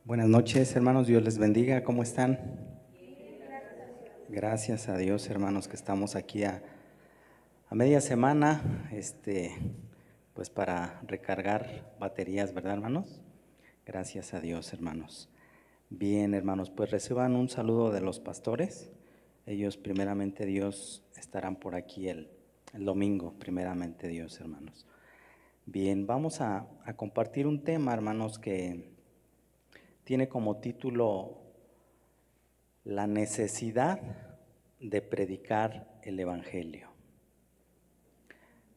Buenas noches, hermanos. Dios les bendiga. ¿Cómo están? Gracias a Dios, hermanos, que estamos aquí a media semana, pues para recargar baterías, ¿verdad, hermanos? Gracias a Dios, hermanos. Bien, hermanos, pues reciban un saludo de los pastores. Ellos, primeramente Dios, estarán por aquí el domingo, primeramente Dios, hermanos. Bien, vamos a compartir un tema, hermanos, que tiene como título la necesidad de predicar el Evangelio.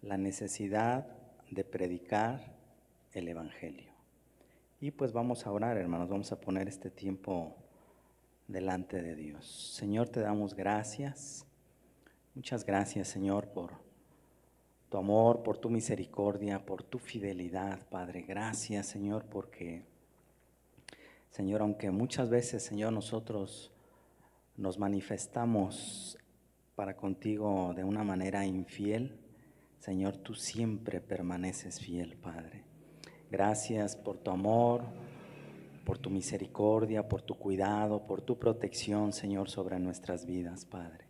La necesidad de predicar el Evangelio. Y pues vamos a orar, hermanos, vamos a poner este tiempo delante de Dios. Señor, te damos gracias. Muchas gracias, Señor, por tu amor, por tu misericordia, por tu fidelidad, Padre. Gracias, Señor, porque, Señor, aunque muchas veces, Señor, nosotros nos manifestamos para contigo de una manera infiel, Señor, tú siempre permaneces fiel, Padre. Gracias por tu amor, por tu misericordia, por tu cuidado, por tu protección, Señor, sobre nuestras vidas, Padre.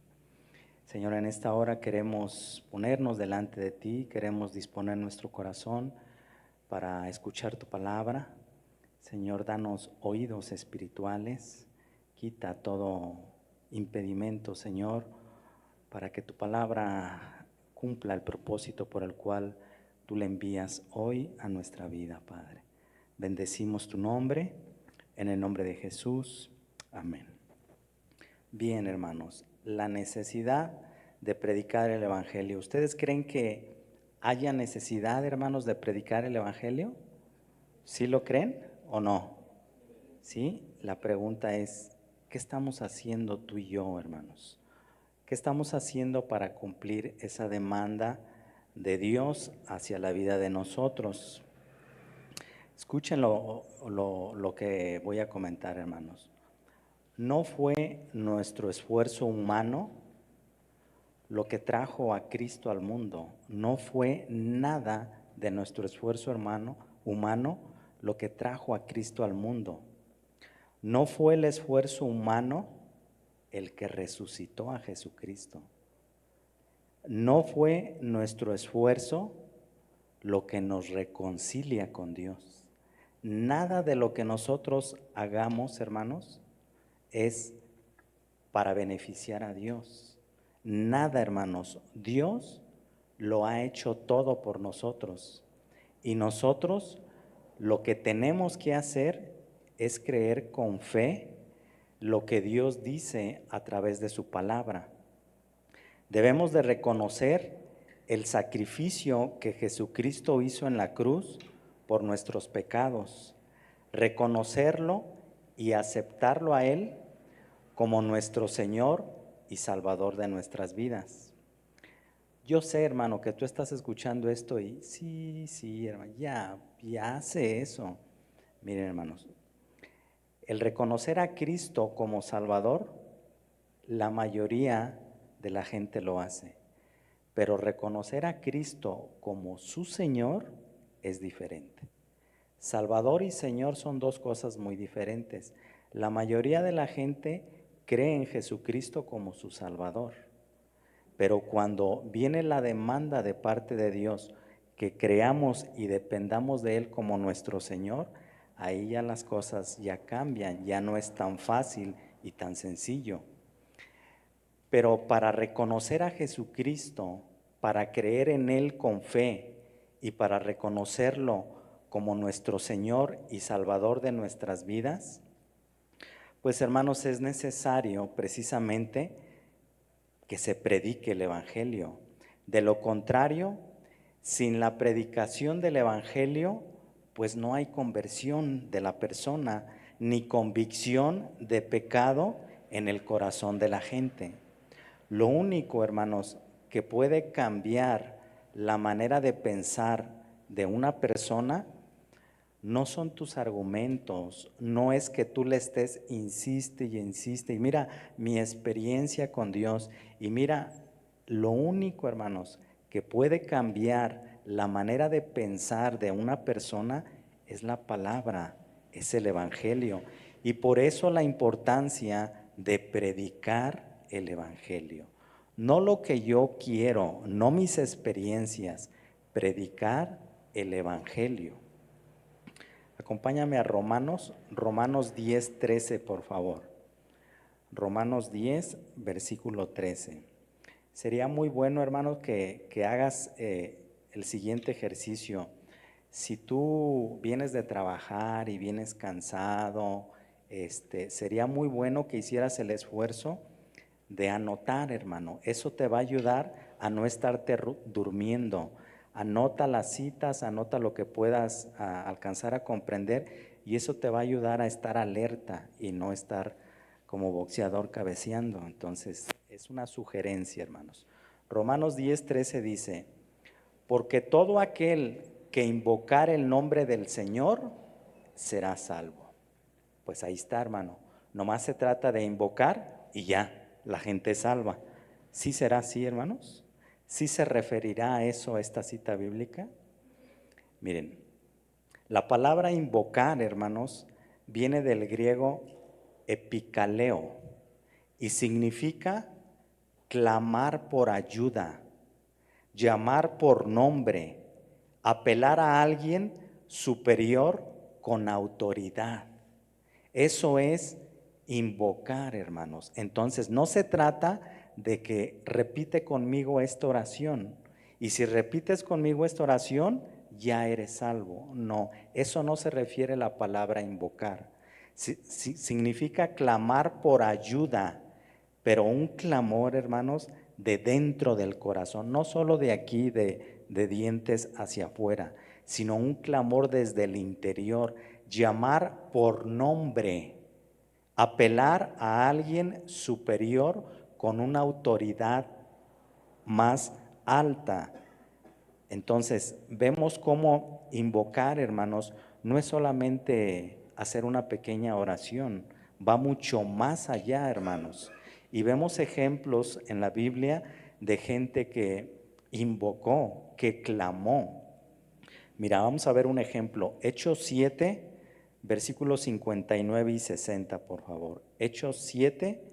Señor, en esta hora queremos ponernos delante de ti, queremos disponer nuestro corazón para escuchar tu palabra. Señor, danos oídos espirituales, quita todo impedimento, Señor, para que tu palabra cumpla el propósito por el cual tú le envías hoy a nuestra vida, Padre. Bendecimos tu nombre, en el nombre de Jesús. Amén. Bien, hermanos, la necesidad de predicar el Evangelio. ¿Ustedes creen que haya necesidad, hermanos, de predicar el Evangelio? ¿Sí lo creen o no? ¿Sí? La pregunta es, ¿qué estamos haciendo tú y yo, hermanos? ¿Qué estamos haciendo para cumplir esa demanda de Dios hacia la vida de nosotros? Escuchen lo que voy a comentar, hermanos. No fue nuestro esfuerzo humano lo que trajo a Cristo al mundo. No fue nada de nuestro esfuerzo humano lo que trajo a Cristo al mundo. No fue el esfuerzo humano el que resucitó a Jesucristo. No fue nuestro esfuerzo lo que nos reconcilia con Dios. Nada de lo que nosotros hagamos, hermanos, es para beneficiar a Dios. Nada, hermanos. Dios lo ha hecho todo por nosotros. Y nosotros lo que tenemos que hacer es creer con fe lo que Dios dice a través de su palabra. Debemos de reconocer el sacrificio que Jesucristo hizo en la cruz por nuestros pecados, reconocerlo y aceptarlo a Él como nuestro Señor y Salvador de nuestras vidas. Yo sé, hermano, que tú estás escuchando esto y sí, hermano, ya sé eso. Miren, hermanos, el reconocer a Cristo como Salvador, la mayoría de la gente lo hace. Pero reconocer a Cristo como su Señor es diferente. Salvador y Señor son dos cosas muy diferentes. La mayoría de la gente cree en Jesucristo como su Salvador. Pero cuando viene la demanda de parte de Dios que creamos y dependamos de Él como nuestro Señor, ahí ya las cosas ya cambian, ya no es tan fácil y tan sencillo. Pero para reconocer a Jesucristo, para creer en Él con fe y para reconocerlo como nuestro Señor y Salvador de nuestras vidas, pues hermanos, es necesario precisamente que se predique el Evangelio. De lo contrario, sin la predicación del Evangelio, pues no hay conversión de la persona, ni convicción de pecado en el corazón de la gente. Lo único, hermanos, que puede cambiar la manera de pensar de una persona no son tus argumentos, no es que tú le estés insiste y insiste. Y mira mi experiencia con Dios. Y mira, lo único, hermanos, que puede cambiar la manera de pensar de una persona es la palabra, es el Evangelio. Y por eso la importancia de predicar el Evangelio. No lo que yo quiero, no mis experiencias, predicar el Evangelio. Acompáñame a Romanos 10, 13, por favor. Romanos 10, versículo 13. Sería muy bueno, hermanos, que hagas el siguiente ejercicio. Si tú vienes de trabajar y vienes cansado, sería muy bueno que hicieras el esfuerzo de anotar, hermano. Eso te va a ayudar a no estarte durmiendo. Anota las citas, anota lo que puedas alcanzar a comprender y eso te va a ayudar a estar alerta y no estar como boxeador cabeceando. Entonces, es una sugerencia, hermanos. Romanos 10, 13 dice, porque todo aquel que invocar el nombre del Señor será salvo. Pues ahí está, hermano. Nomás se trata de invocar y ya, la gente es salva. ¿Sí será así, hermanos? ¿Sí se referirá a eso esta cita bíblica? Miren, la palabra invocar, hermanos, viene del griego epikaleo y significa clamar por ayuda, llamar por nombre, apelar a alguien superior con autoridad. Eso es invocar, hermanos. Entonces, no se trata de que repite conmigo esta oración. Y si repites conmigo esta oración, ya eres salvo. No, eso no se refiere a la palabra invocar. Significa clamar por ayuda, pero un clamor, hermanos, de dentro del corazón, no solo de aquí, de dientes hacia afuera, sino un clamor desde el interior, llamar por nombre, apelar a alguien superior con una autoridad más alta. Entonces, vemos cómo invocar, hermanos, no es solamente hacer una pequeña oración, va mucho más allá, hermanos. Y vemos ejemplos en la Biblia de gente que invocó, que clamó. Mira, vamos a ver un ejemplo. Hechos 7, versículos 59 y 60, por favor. Hechos 7,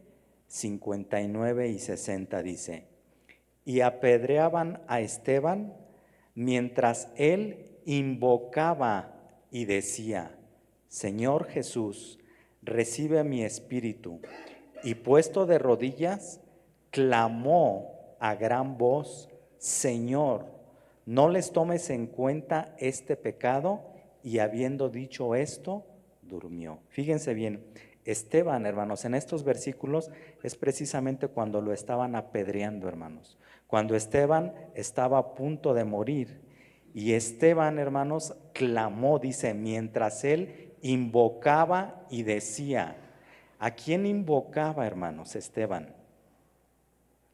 59 y 60 dice, y apedreaban a Esteban mientras él invocaba y decía, Señor Jesús, recibe mi espíritu. Y puesto de rodillas, clamó a gran voz, Señor, no les tomes en cuenta este pecado. Y habiendo dicho esto, durmió. Fíjense bien, Esteban, hermanos, en estos versículos es precisamente cuando lo estaban apedreando, hermanos. Cuando Esteban estaba a punto de morir. Y Esteban, hermanos, clamó, dice, mientras él invocaba y decía. ¿A quién invocaba, hermanos, Esteban?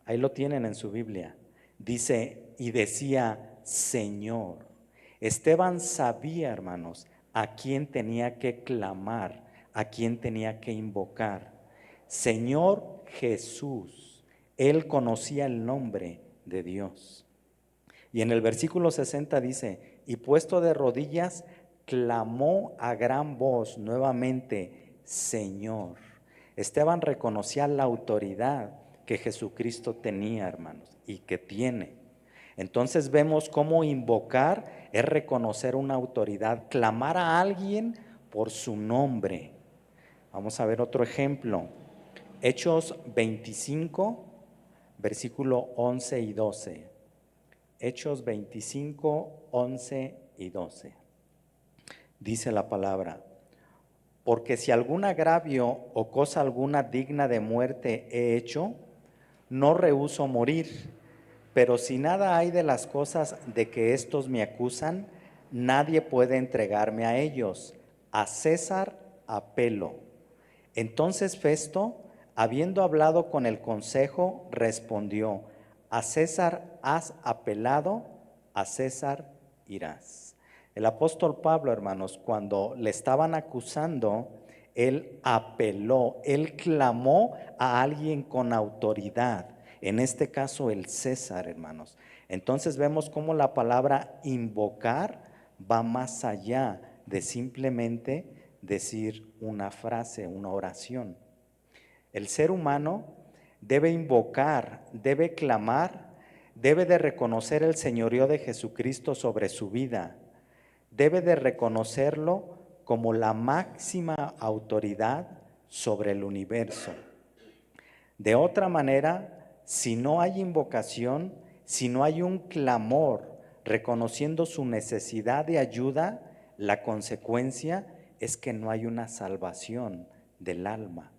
Ahí lo tienen en su Biblia. Dice, y decía, Señor. Esteban sabía, hermanos, a quién tenía que clamar, a quién tenía que invocar. Señor Jesús. Él conocía el nombre de Dios. Y en el versículo 60 dice, y puesto de rodillas, clamó a gran voz nuevamente, Señor. Esteban reconocía la autoridad que Jesucristo tenía, hermanos, y que tiene. Entonces vemos cómo invocar es reconocer una autoridad, clamar a alguien por su nombre. Vamos a ver otro ejemplo. Hechos 25, versículo 11 y 12. Hechos 25, 11 y 12. Dice la palabra, porque si algún agravio o cosa alguna digna de muerte he hecho, no rehúso morir, pero si nada hay de las cosas de que éstos me acusan, nadie puede entregarme a ellos. A César apelo. Entonces Festo, habiendo hablado con el consejo, respondió, a César has apelado, a César irás. El apóstol Pablo, hermanos, cuando le estaban acusando, él apeló, él clamó a alguien con autoridad, en este caso el César, hermanos. Entonces vemos cómo la palabra invocar va más allá de simplemente decir una frase, una oración. El ser humano debe invocar, debe clamar, debe de reconocer el señorío de Jesucristo sobre su vida, debe de reconocerlo como la máxima autoridad sobre el universo. De otra manera, si no hay invocación, si no hay un clamor reconociendo su necesidad de ayuda, la consecuencia es que no hay una salvación del alma.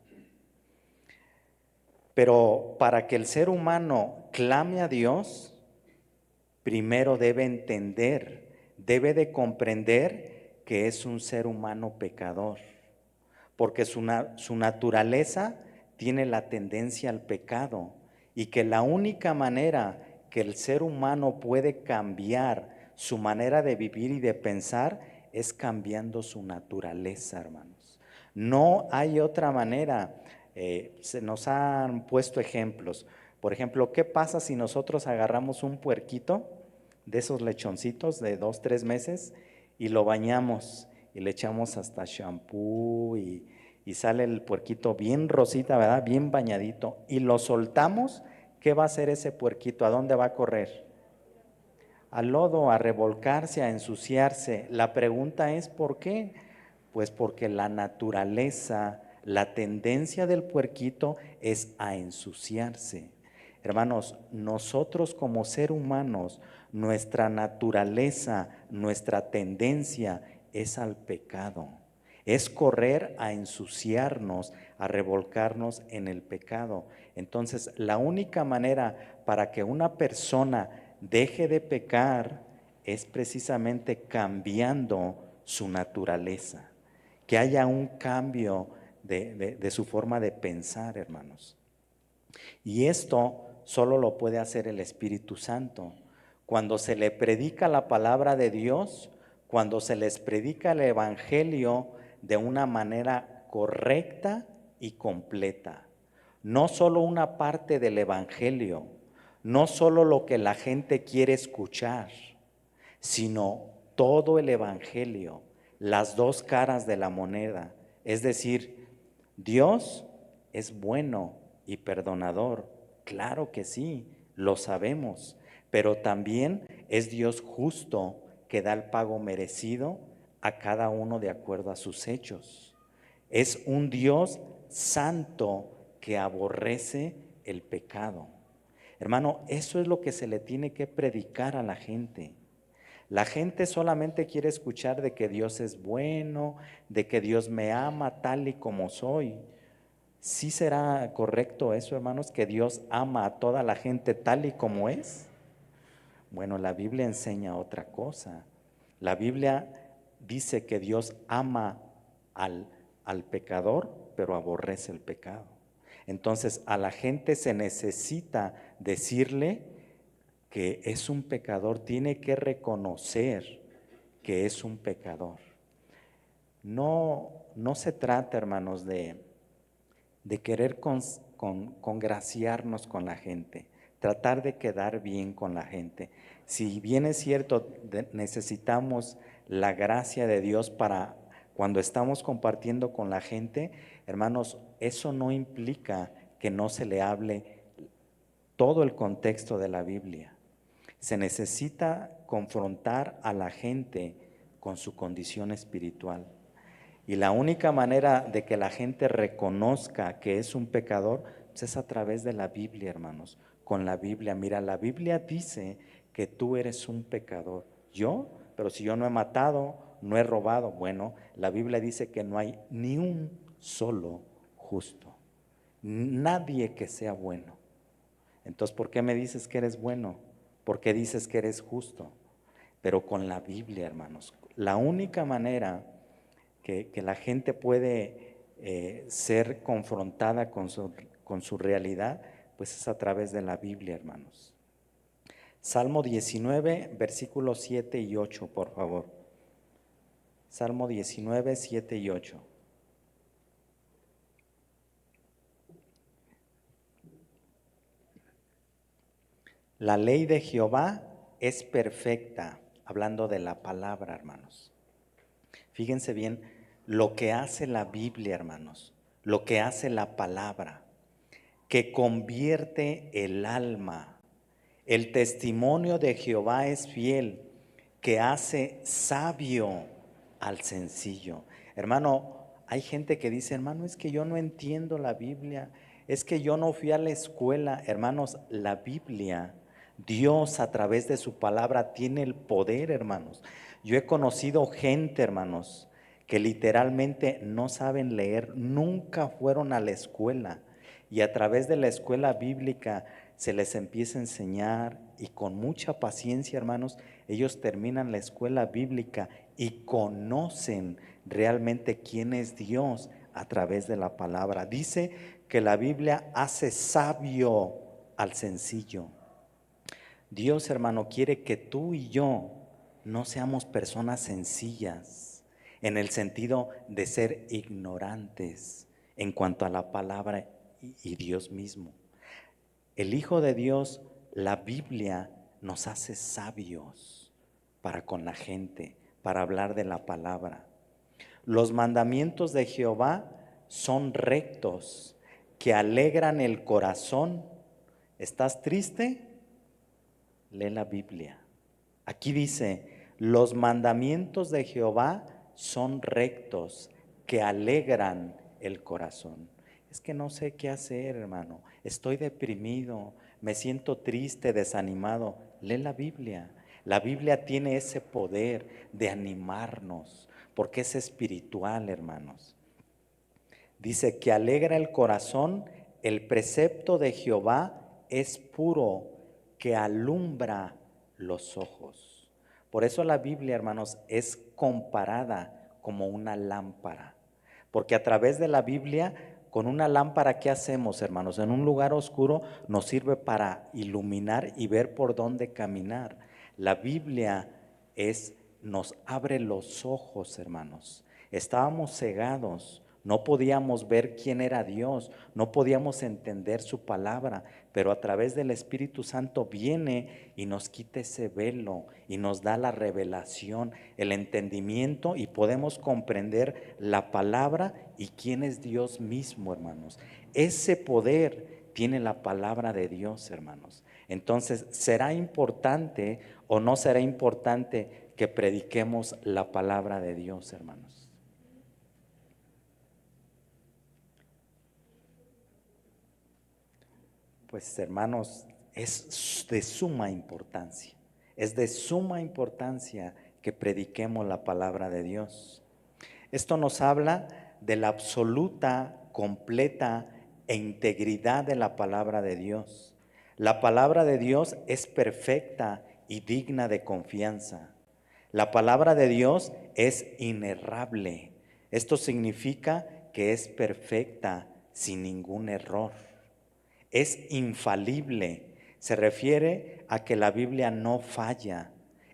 Pero para que el ser humano clame a Dios, primero debe entender, debe de comprender que es un ser humano pecador, porque su naturaleza tiene la tendencia al pecado y que la única manera que el ser humano puede cambiar su manera de vivir y de pensar es cambiando su naturaleza, hermanos. No hay otra manera. Se nos han puesto ejemplos. Por ejemplo, ¿qué pasa si nosotros agarramos un puerquito de esos lechoncitos de 2, 3 meses y lo bañamos y le echamos hasta shampoo y sale el puerquito bien rosita, ¿verdad? Bien bañadito y lo soltamos? ¿Qué va a hacer ese puerquito? ¿A dónde va a correr? Al lodo, a revolcarse, a ensuciarse. La pregunta es ¿por qué? Pues porque la naturaleza, la tendencia del puerquito es a ensuciarse. Hermanos, nosotros como ser humanos, nuestra naturaleza, nuestra tendencia es al pecado. Es correr a ensuciarnos, a revolcarnos en el pecado. Entonces, la única manera para que una persona deje de pecar es precisamente cambiando su naturaleza, que haya un cambio de su forma de pensar, hermanos. Y esto solo lo puede hacer el Espíritu Santo. Cuando se le predica la palabra de Dios, cuando se les predica el Evangelio de una manera correcta y completa. No solo una parte del Evangelio, no solo lo que la gente quiere escuchar, sino todo el Evangelio, las dos caras de la moneda. Es decir, Dios es bueno y perdonador, claro que sí, lo sabemos, pero también es Dios justo que da el pago merecido a cada uno de acuerdo a sus hechos. Es un Dios santo que aborrece el pecado. Hermano, eso es lo que se le tiene que predicar a la gente. La gente solamente quiere escuchar de que Dios es bueno, de que Dios me ama tal y como soy. ¿Sí será correcto eso, hermanos, que Dios ama a toda la gente tal y como es? Bueno, la Biblia enseña otra cosa. La Biblia dice que Dios ama al pecador, pero aborrece el pecado. Entonces, a la gente se necesita decirle que es un pecador, tiene que reconocer que es un pecador. No se trata, hermanos, de querer congraciarnos con la gente, tratar de quedar bien con la gente. Si bien es cierto, necesitamos la gracia de Dios para cuando estamos compartiendo con la gente, hermanos, eso no implica que no se le hable todo el contexto de la Biblia. Se necesita confrontar a la gente con su condición espiritual. Y la única manera de que la gente reconozca que es un pecador pues es a través de la Biblia, hermanos. Con la Biblia, mira, la Biblia dice que tú eres un pecador. ¿Yo? Pero si yo no he matado, no he robado. Bueno, la Biblia dice que no hay ni un solo justo. Nadie que sea bueno. Entonces, ¿por qué me dices que eres bueno? ¿Por qué dices que eres justo? Pero con la Biblia, hermanos. La única manera que la gente puede ser confrontada con su realidad, pues es a través de la Biblia, hermanos. Salmo 19, versículos 7 y 8, por favor. Salmo 19, 7 y 8. La ley de Jehová es perfecta, hablando de la palabra, hermanos. Fíjense bien, lo que hace la Biblia, hermanos, lo que hace la palabra, que convierte el alma. El testimonio de Jehová es fiel, que hace sabio al sencillo. Hermano, hay gente que dice, hermano, es que yo no entiendo la Biblia, es que yo no fui a la escuela. Hermanos, la Biblia, Dios a través de su palabra tiene el poder, hermanos. Yo he conocido gente, hermanos, que literalmente no saben leer, nunca fueron a la escuela, y a través de la escuela bíblica se les empieza a enseñar, y con mucha paciencia, hermanos, ellos terminan la escuela bíblica y conocen realmente quién es Dios a través de la palabra. Dice que la Biblia hace sabio al sencillo. Dios, hermano, quiere que tú y yo no seamos personas sencillas en el sentido de ser ignorantes en cuanto a la palabra y Dios mismo. El Hijo de Dios, la Biblia, nos hace sabios para con la gente, para hablar de la palabra. Los mandamientos de Jehová son rectos, que alegran el corazón. ¿Estás triste? Lee la Biblia. Aquí dice, los mandamientos de Jehová son rectos, que alegran el corazón. Es que no sé qué hacer, hermano. Estoy deprimido, me siento triste, desanimado. Lee la Biblia. La Biblia tiene ese poder de animarnos, porque es espiritual, hermanos. Dice que alegra el corazón, el precepto de Jehová es puro, que alumbra los ojos. Por eso la Biblia, hermanos, es comparada como una lámpara. Porque a través de la Biblia, con una lámpara, ¿qué hacemos, hermanos? En un lugar oscuro nos sirve para iluminar y ver por dónde caminar. La Biblia nos abre los ojos, hermanos. Estábamos cegados. No podíamos ver quién era Dios, no podíamos entender su palabra, pero a través del Espíritu Santo viene y nos quita ese velo y nos da la revelación, el entendimiento, y podemos comprender la palabra y quién es Dios mismo, hermanos. Ese poder tiene la palabra de Dios, hermanos. Entonces, ¿será importante o no será importante que prediquemos la palabra de Dios, hermanos? Pues hermanos, es de suma importancia, es de suma importancia que prediquemos la palabra de Dios. Esto nos habla de la absoluta, completa e integridad de la palabra de Dios. La palabra de Dios es perfecta y digna de confianza. La palabra de Dios es inerrable. Esto significa que es perfecta, sin ningún error. Es infalible. Se refiere a que la Biblia no falla.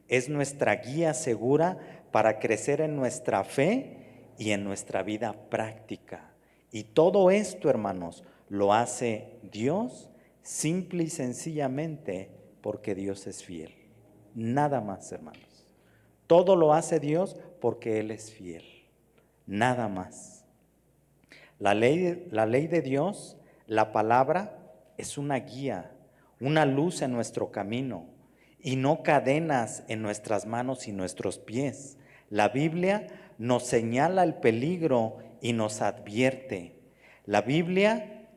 Es nuestra guía segura para crecer en nuestra fe y en nuestra vida práctica. Y todo esto, hermanos, lo hace Dios simple y sencillamente porque Dios es fiel. Nada más, hermanos. Todo lo hace Dios porque Él es fiel. Nada más. La ley de Dios, la palabra, es una guía, una luz en nuestro camino y no cadenas en nuestras manos y nuestros pies. La Biblia nos señala el peligro y nos advierte. La Biblia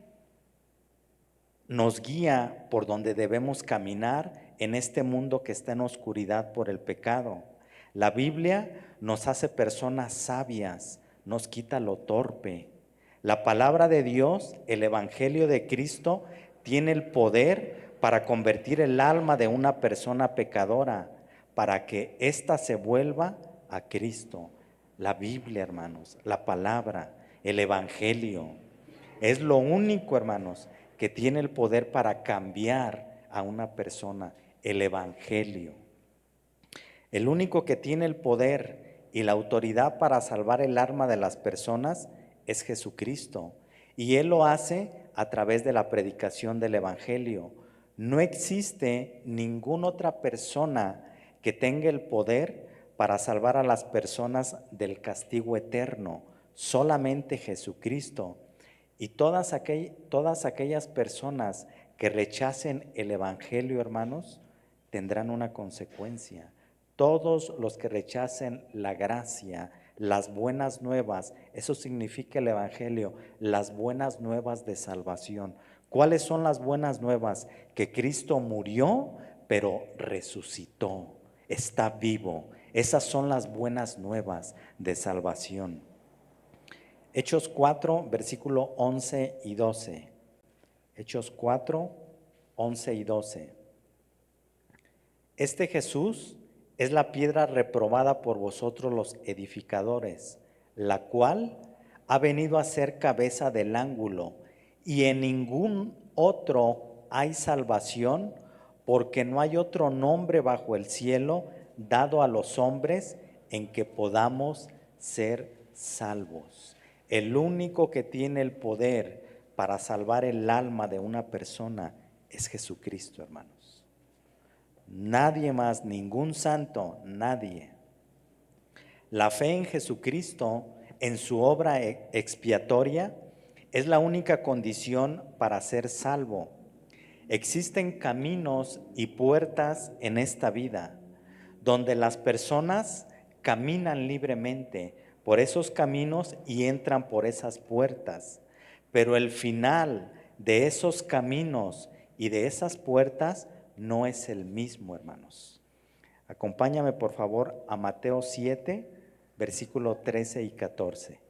nos guía por donde debemos caminar en este mundo que está en oscuridad por el pecado. La Biblia nos hace personas sabias, nos quita lo torpe. La palabra de Dios, el Evangelio de Cristo, tiene el poder para convertir el alma de una persona pecadora, para que ésta se vuelva a Cristo. La Biblia, hermanos, la palabra, el Evangelio, es lo único, hermanos, que tiene el poder para cambiar a una persona, el Evangelio. El único que tiene el poder y la autoridad para salvar el alma de las personas es Jesucristo. Y Él lo hace a través de la predicación del Evangelio. No existe ninguna otra persona que tenga el poder para salvar a las personas del castigo eterno. Solamente Jesucristo. Y todas aquellas personas que rechacen el Evangelio, hermanos, tendrán una consecuencia. Todos los que rechacen la gracia, las buenas nuevas, eso significa el Evangelio, las buenas nuevas de salvación. ¿Cuáles son las buenas nuevas? Que Cristo murió, pero resucitó, está vivo. Esas son las buenas nuevas de salvación. Hechos 4, versículo 11 y 12. Hechos 4, 11 y 12. Este Jesús es la piedra reprobada por vosotros los edificadores, la cual ha venido a ser cabeza del ángulo, y en ningún otro hay salvación, porque no hay otro nombre bajo el cielo dado a los hombres en que podamos ser salvos. El único que tiene el poder para salvar el alma de una persona es Jesucristo, hermanos. Nadie más, ningún santo, nadie. La fe en Jesucristo, en su obra expiatoria, es la única condición para ser salvo. Existen caminos y puertas en esta vida donde las personas caminan libremente por esos caminos y entran por esas puertas. Pero el final de esos caminos y de esas puertas no es el mismo, hermanos. Acompáñame por favor a Mateo 7, versículo 13 y 14.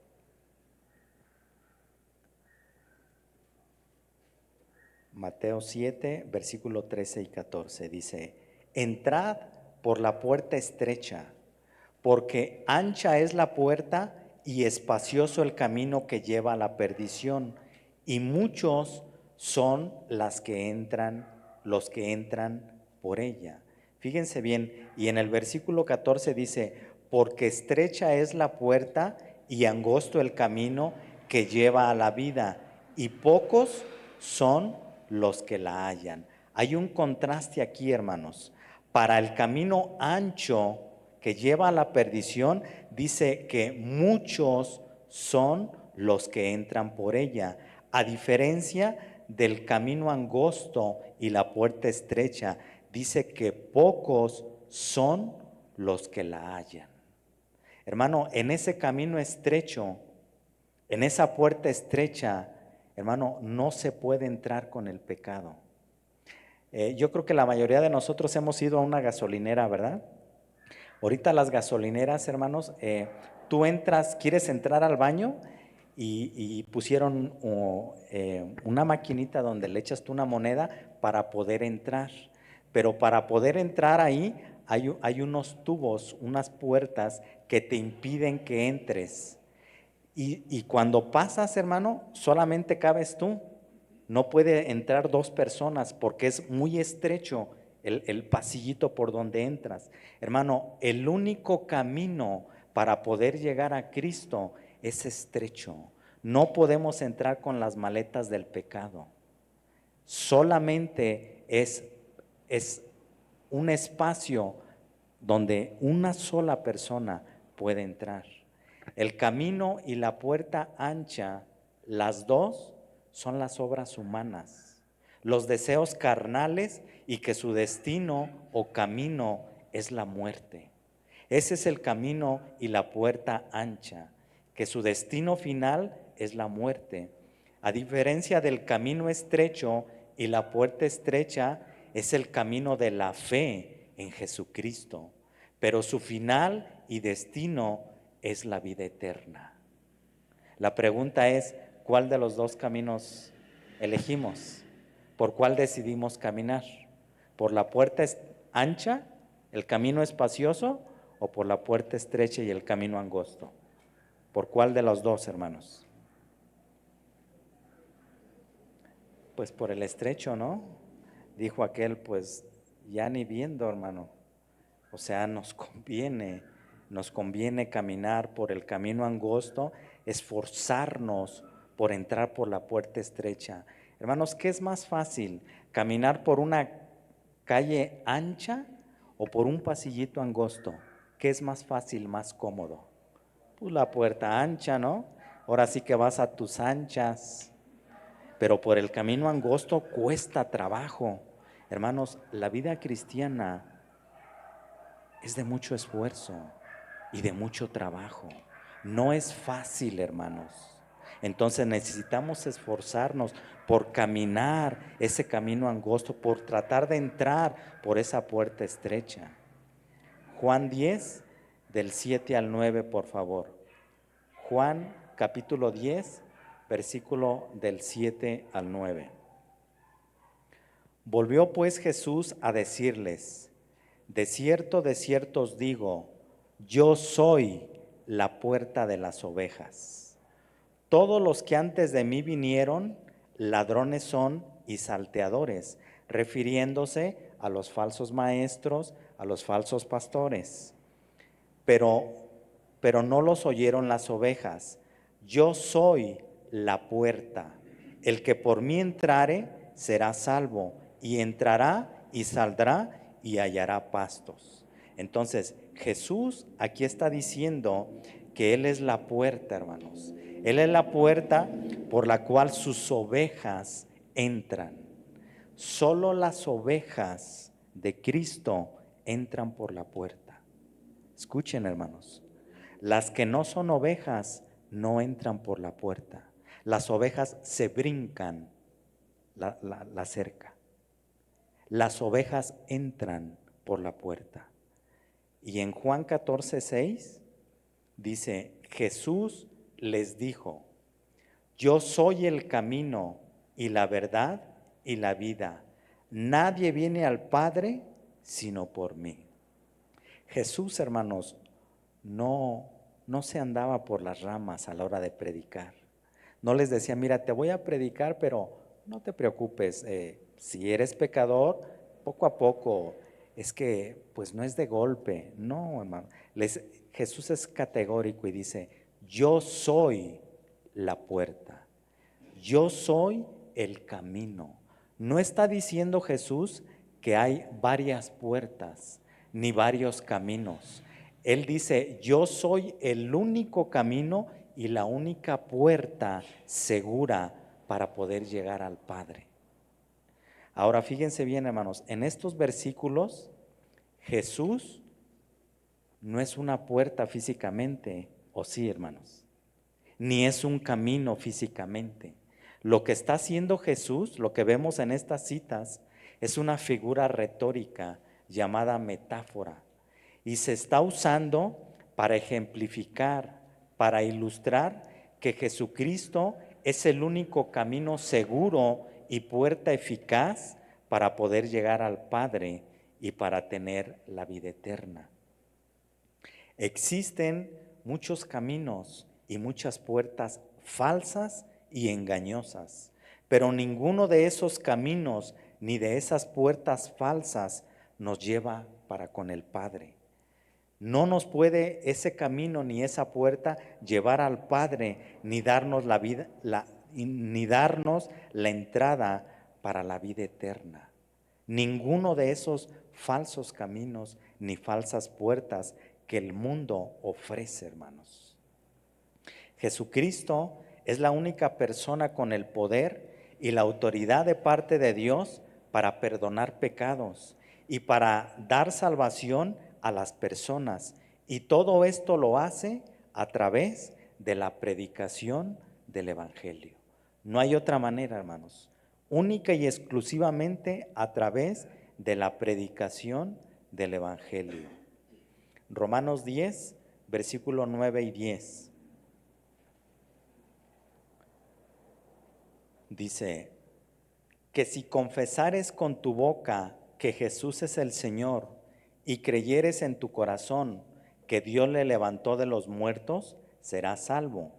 Mateo 7, versículo 13 y 14 dice: entrad por la puerta estrecha, porque ancha es la puerta y espacioso el camino que lleva a la perdición, y muchos son los que entran por ella. Fíjense bien, y en el versículo 14 dice: porque estrecha es la puerta y angosto el camino que lleva a la vida, y pocos son los que la hallan. Hay un contraste aquí, hermanos. Para el camino ancho que lleva a la perdición, dice que muchos son los que entran por ella, a diferencia del camino angosto y la puerta estrecha, dice que pocos son los que la hallan. Hermano, en ese camino estrecho, en esa puerta estrecha, hermano, no se puede entrar con el pecado. Yo creo que la mayoría de nosotros hemos ido a una gasolinera, ¿verdad? Ahorita las gasolineras, hermanos, tú entras, quieres entrar al baño y pusieron una maquinita donde le echas tú una moneda para poder entrar. Pero para poder entrar ahí hay unos tubos, unas puertas que te impiden que entres. Y cuando pasas, hermano, solamente cabes tú. No puede entrar dos personas porque es muy estrecho el pasillito por donde entras. Hermano, el único camino para poder llegar a Cristo es estrecho. No podemos entrar con las maletas del pecado. Solamente es un espacio donde una sola persona puede entrar. El camino y la puerta ancha, las dos son las obras humanas, los deseos carnales, y que su destino o camino es la muerte. Ese es el camino y la puerta ancha, que su destino final es la muerte. A diferencia del camino estrecho y la puerta estrecha, es el camino de la fe en Jesucristo, pero su final y destino es la vida eterna. La pregunta es, ¿cuál de los dos caminos elegimos? ¿Por cuál decidimos caminar? ¿Por la puerta ancha, el camino espacioso, o por la puerta estrecha y el camino angosto? ¿Por cuál de los dos, hermanos? Pues por el estrecho, ¿no? Dijo aquel, pues ya ni viendo, hermano. O sea, nos conviene caminar por el camino angosto, esforzarnos por entrar por la puerta estrecha. Hermanos, ¿qué es más fácil? ¿Caminar por una calle ancha o por un pasillito angosto? ¿qué es más fácil, más cómodo? Pues la puerta ancha, ¿no? Ahora sí que vas a tus anchas, pero por el camino angosto cuesta trabajo. Hermanos, la vida cristiana es de mucho esfuerzo y de mucho trabajo. No es fácil, hermanos. Entonces necesitamos esforzarnos por caminar ese camino angosto, por tratar de entrar por esa puerta estrecha. Juan 10, del 7 al 9, por favor. Juan capítulo 10, versículo del 7 al 9. Volvió pues Jesús a decirles: de cierto os digo, yo soy la puerta de las ovejas. Todos los que antes de mí vinieron, ladrones son y salteadores, refiriéndose a los falsos maestros, a los falsos pastores. Pero no los oyeron las ovejas. Yo soy la puerta. El que por mí entrare será salvo, y entrará y saldrá y hallará pastos. Entonces, Jesús aquí está diciendo que Él es la puerta, hermanos. Él es la puerta por la cual sus ovejas entran. Solo las ovejas de Cristo entran por la puerta. Escuchen, hermanos. Las que no son ovejas no entran por la puerta. Las ovejas se brincan la cerca. Las ovejas entran por la puerta. Y en Juan 14:6 dice, Jesús les dijo, yo soy el camino y la verdad y la vida. Nadie viene al Padre sino por mí. Jesús, hermanos, no se andaba por las ramas a la hora de predicar. No les decía, mira, te voy a predicar, pero no te preocupes, si eres pecador, poco a poco, es que pues no es de golpe. No, hermano, Jesús es categórico y dice, yo soy la puerta, yo soy el camino. No está diciendo Jesús que hay varias puertas ni varios caminos. Él dice, yo soy el único camino y la única puerta segura para poder llegar al Padre. Ahora fíjense bien, hermanos, en estos versículos Jesús no es una puerta físicamente, ¿o sí, hermanos? Ni es un camino físicamente. Lo que está haciendo Jesús, lo que vemos en estas citas, es una figura retórica llamada metáfora y se está usando para ejemplificar, para ilustrar que Jesucristo es el único camino seguro y puerta eficaz para poder llegar al Padre y para tener la vida eterna. Existen muchos caminos y muchas puertas falsas y engañosas, pero ninguno de esos caminos ni de esas puertas falsas nos lleva para con el Padre. No nos puede ese camino ni esa puerta llevar al Padre ni darnos la vida, ni darnos la entrada para la vida eterna. Ninguno de esos falsos caminos ni falsas puertas que el mundo ofrece, hermanos. Jesucristo es la única persona con el poder y la autoridad de parte de Dios para perdonar pecados y para dar salvación a las personas. Y todo esto lo hace a través de la predicación del Evangelio. No hay otra manera, hermanos. Única y exclusivamente a través de la predicación del Evangelio. Romanos 10, versículo 9 y 10. Dice, que si confesares con tu boca que Jesús es el Señor y creyeres en tu corazón que Dios le levantó de los muertos, serás salvo.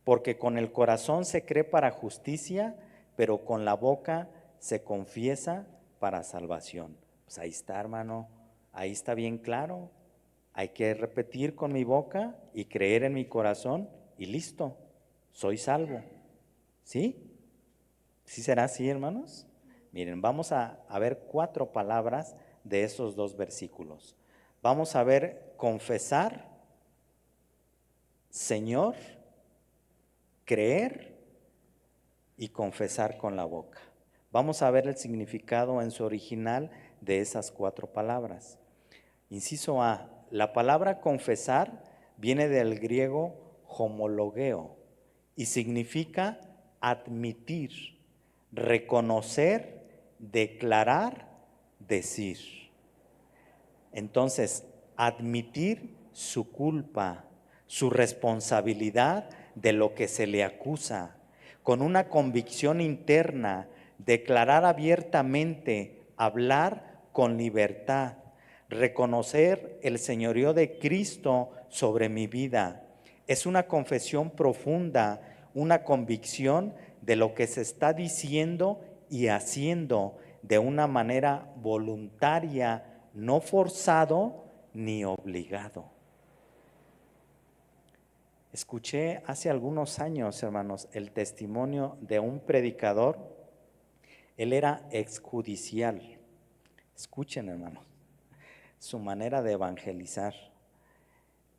Porque con el corazón se cree para justicia, pero con la boca se confiesa para salvación. Pues ahí está, hermano, ahí está bien claro. Hay que repetir con mi boca y creer en mi corazón y listo, soy salvo. ¿Sí? ¿Sí será así, hermanos? Miren, vamos a ver 4 palabras de esos 2 versículos. vamos a ver confesar, Señor, creer y confesar con la boca. Vamos a ver el significado en su original de esas 4 palabras. Inciso A, la palabra confesar viene del griego homologeo y significa admitir, reconocer, declarar, decir. Entonces, admitir su culpa, su responsabilidad de lo que se le acusa, con una convicción interna, declarar abiertamente, hablar con libertad, reconocer el señorío de Cristo sobre mi vida. Es una confesión profunda, una convicción de lo que se está diciendo y haciendo de una manera voluntaria, no forzado ni obligado. Escuché hace algunos años, hermanos, el testimonio de un predicador. Él era exjudicial. Escuchen, hermanos, su manera de evangelizar.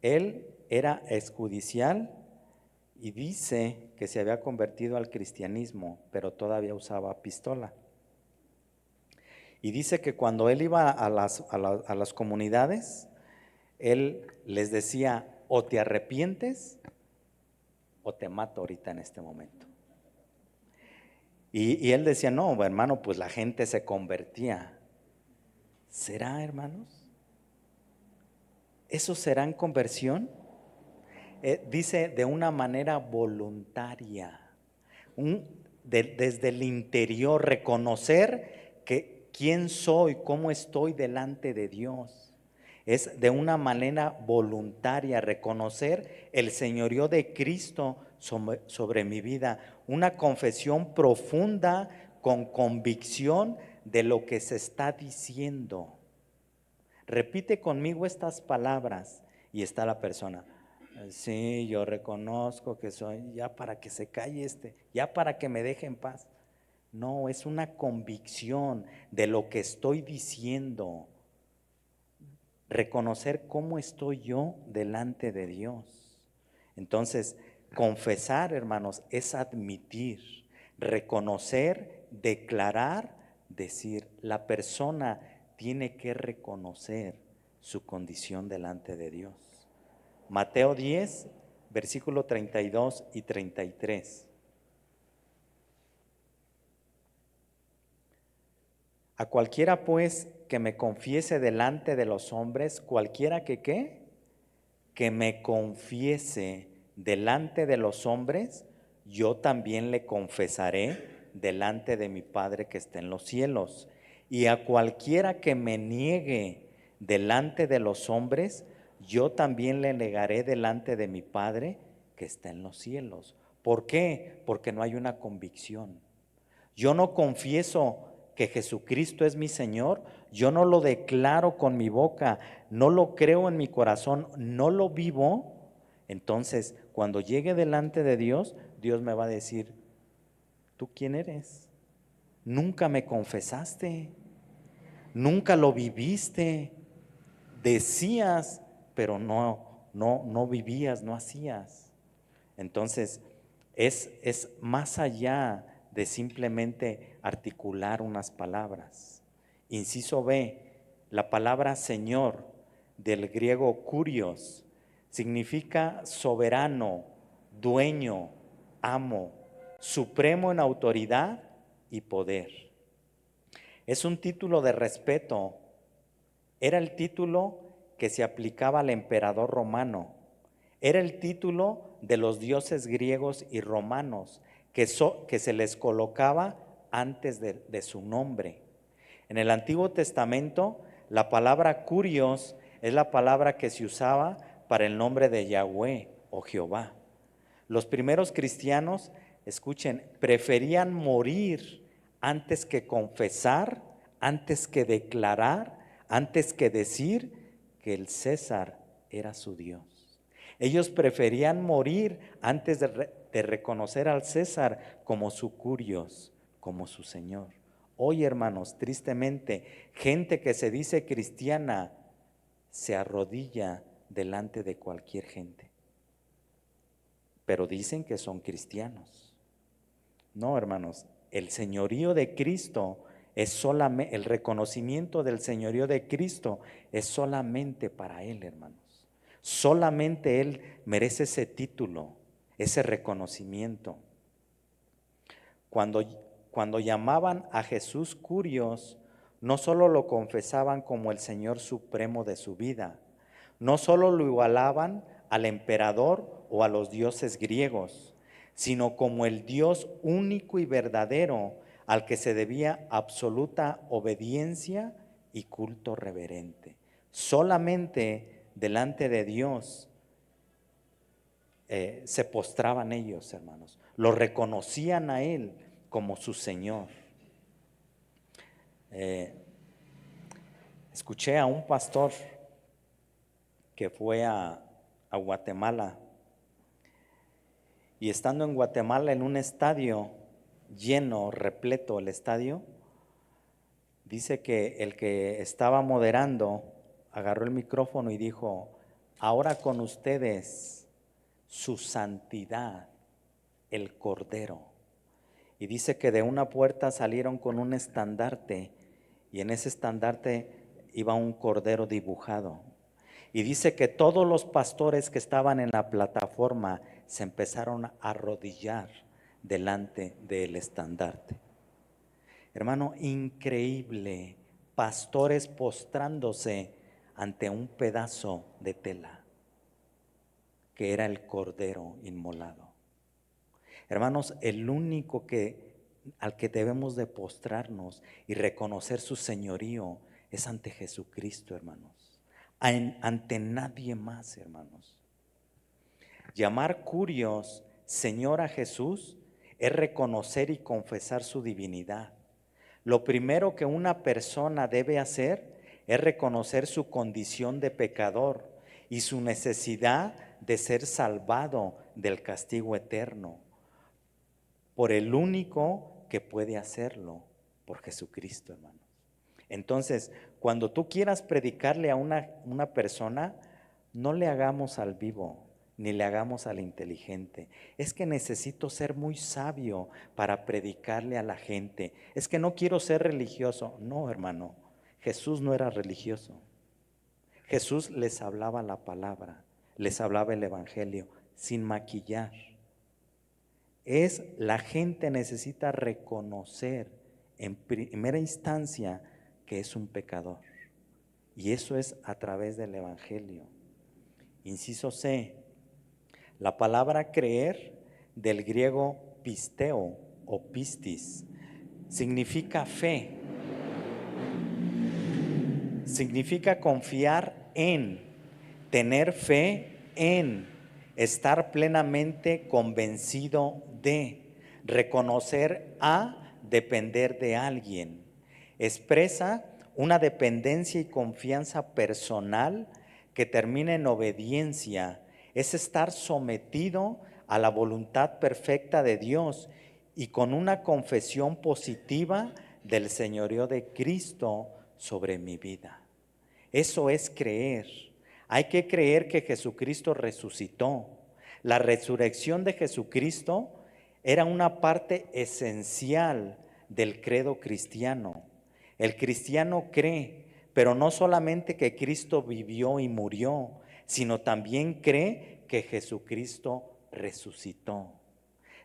Él era exjudicial y dice que se había convertido al cristianismo, pero todavía usaba pistola. Y dice que cuando él iba a las comunidades, él les decía, o te arrepientes o te mato ahorita en este momento. Y él decía, no, hermano, pues la gente se convertía. ¿Será, hermanos? ¿Eso será en conversión? Dice de una manera voluntaria, desde el interior, reconocer que quién soy, cómo estoy delante de Dios. Es de una manera voluntaria reconocer el señorío de Cristo sobre mi vida, una confesión profunda con convicción de lo que se está diciendo. Repite conmigo estas palabras y está la persona. Sí, yo reconozco que soy, ya para que se calle ya para que me deje en paz. No, es una convicción de lo que estoy diciendo. Reconocer cómo estoy yo delante de Dios. Entonces, confesar, hermanos, es admitir, reconocer, declarar, decir. La persona tiene que reconocer su condición delante de Dios. Mateo 10, versículo 32 y 33. A cualquiera pues que me confiese delante de los hombres, cualquiera que ¿qué? Que me confiese delante de los hombres, yo también le confesaré delante de mi Padre que está en los cielos. Y a cualquiera que me niegue delante de los hombres, yo también le negaré delante de mi Padre que está en los cielos. ¿Por qué? Porque no hay una convicción. Yo no confieso que Jesucristo es mi Señor, yo no lo declaro con mi boca, no lo creo en mi corazón, no lo vivo. Entonces, cuando llegue delante de Dios, Dios me va a decir, ¿tú quién eres? Nunca me confesaste, nunca lo viviste, decías, pero no vivías, no hacías. Entonces, es más allá de simplemente articular unas palabras. Inciso B, la palabra Señor del griego kurios significa soberano, dueño, amo, supremo en autoridad y poder. Es un título de respeto. Era el título que se aplicaba al emperador romano. Era el título de los dioses griegos y romanos que se les colocaba antes de su nombre. En el Antiguo Testamento, la palabra kurios es la palabra que se usaba para el nombre de Yahweh o Jehová. Los primeros cristianos, escuchen, preferían morir antes que confesar, antes que declarar, antes que decir que el César era su Dios. Ellos preferían morir antes de reconocer al César como su kurios, como su Señor. Hoy, hermanos, tristemente, gente que se dice cristiana se arrodilla delante de cualquier gente, pero dicen que son cristianos. No, hermanos, el señorío de Cristo es solamente, el reconocimiento del señorío de Cristo es solamente para Él, hermanos. Solamente Él merece ese título, ese reconocimiento. Cuando llamaban a Jesús Curios, no solo lo confesaban como el Señor supremo de su vida, no solo lo igualaban al emperador o a los dioses griegos, sino como el Dios único y verdadero al que se debía absoluta obediencia y culto reverente. Solamente delante de Dios se postraban ellos, hermanos. Lo reconocían a Él como su Señor. Escuché a un pastor que fue a Guatemala, y estando en Guatemala en un estadio lleno, repleto el estadio, dice que el que estaba moderando agarró el micrófono y dijo: ahora con ustedes su santidad, el Cordero. Y dice que de una puerta salieron con un estandarte, y en ese estandarte iba un cordero dibujado. Y dice que todos los pastores que estaban en la plataforma se empezaron a arrodillar delante del estandarte. Hermano, increíble, pastores postrándose ante un pedazo de tela que era el cordero inmolado. Hermanos, el único al que debemos de postrarnos y reconocer su señorío es ante Jesucristo, hermanos. Ante nadie más, hermanos. Llamar curios Señor a Jesús es reconocer y confesar su divinidad. Lo primero que una persona debe hacer es reconocer su condición de pecador y su necesidad de ser salvado del castigo eterno por el único que puede hacerlo, por Jesucristo, hermanos. Entonces, cuando tú quieras predicarle a una persona, no le hagamos al vivo, ni le hagamos al inteligente. Es que necesito ser muy sabio para predicarle a la gente. Es que no quiero ser religioso. No, hermano, Jesús no era religioso. Jesús les hablaba la palabra, les hablaba el evangelio, sin maquillar. La gente necesita reconocer en primera instancia que es un pecador. Y eso es a través del evangelio. Inciso C, la palabra creer, del griego pisteo o pistis, significa fe. Significa confiar en, tener fe en, estar plenamente convencido de, reconocer a, depender de alguien. Expresa una dependencia y confianza personal que termina en obediencia. Es estar sometido a la voluntad perfecta de Dios y con una confesión positiva del señorío de Cristo sobre mi vida. Eso es creer. Hay que creer que Jesucristo resucitó. La resurrección de Jesucristo era una parte esencial del credo cristiano. El cristiano cree, pero no solamente que Cristo vivió y murió, sino también cree que Jesucristo resucitó.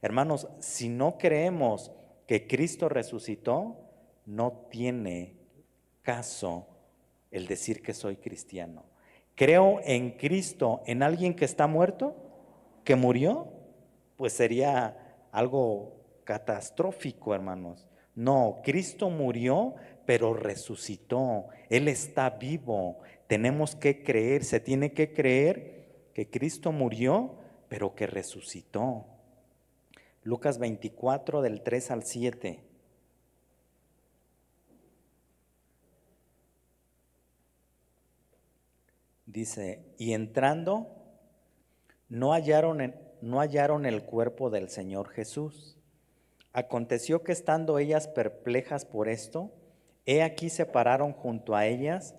Hermanos, si no creemos que Cristo resucitó, no tiene caso el decir que soy cristiano. ¿Creo en Cristo, en alguien que está muerto, que murió? Pues sería algo catastrófico, hermanos. No, Cristo murió, pero resucitó. Él está vivo. Tenemos que creer, se tiene que creer que Cristo murió, pero que resucitó. Lucas 24, del 3 al 7. Dice, y entrando, no hallaron el cuerpo del Señor Jesús. Aconteció que estando ellas perplejas por esto, he aquí se pararon junto a ellas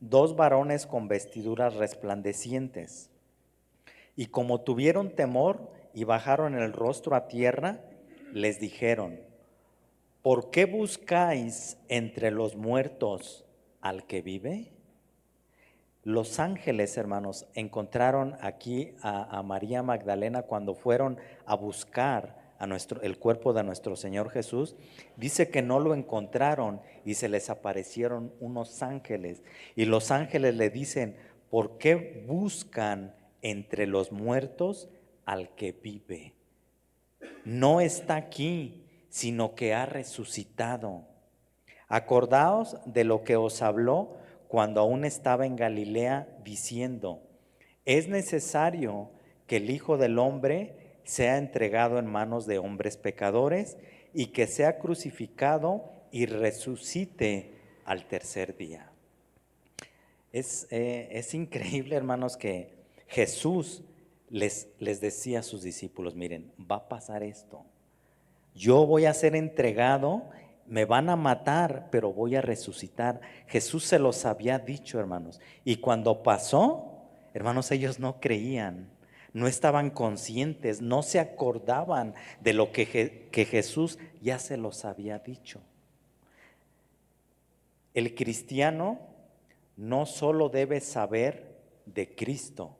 2 varones con vestiduras resplandecientes. Y como tuvieron temor y bajaron el rostro a tierra, les dijeron: ¿por qué buscáis entre los muertos al que vive? Los ángeles, hermanos, encontraron aquí a María Magdalena cuando fueron a buscar el cuerpo de nuestro Señor Jesús. Dice que no lo encontraron y se les aparecieron unos ángeles. Y los ángeles le dicen: ¿por qué buscan entre los muertos al que vive? No está aquí, sino que ha resucitado. Acordaos de lo que os habló cuando aún estaba en Galilea, diciendo: es necesario que el Hijo del Hombre sea entregado en manos de hombres pecadores y que sea crucificado y resucite al tercer día. Es increíble, hermanos, que Jesús les decía a sus discípulos: miren, va a pasar esto. Yo voy a ser entregado, me van a matar, pero voy a resucitar. Jesús se los había dicho, hermanos. Y cuando pasó, hermanos, ellos no creían, no estaban conscientes, no se acordaban de lo que Jesús ya se los había dicho. El cristiano no solo debe saber de Cristo,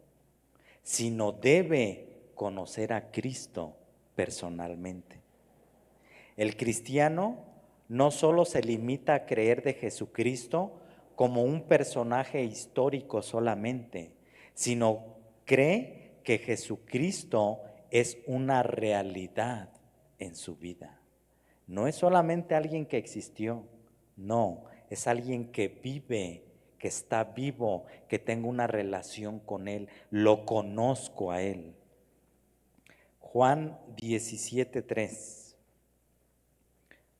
sino debe conocer a Cristo personalmente. El cristiano no solo se limita a creer de Jesucristo como un personaje histórico solamente, sino cree que Jesucristo es una realidad en su vida. No es solamente alguien que existió, no, es alguien que vive, que está vivo, que tengo una relación con Él, lo conozco a Él. Juan 17:3.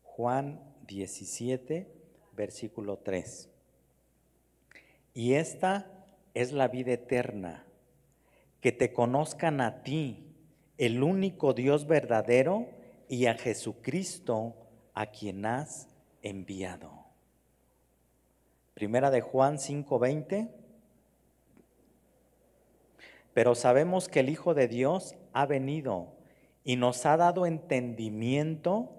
Juan 17, versículo 3. Y esta es la vida eterna, que te conozcan a ti, el único Dios verdadero, y a Jesucristo, a quien has enviado. Primera de Juan 5:20. Pero sabemos que el Hijo de Dios ha venido y nos ha dado entendimiento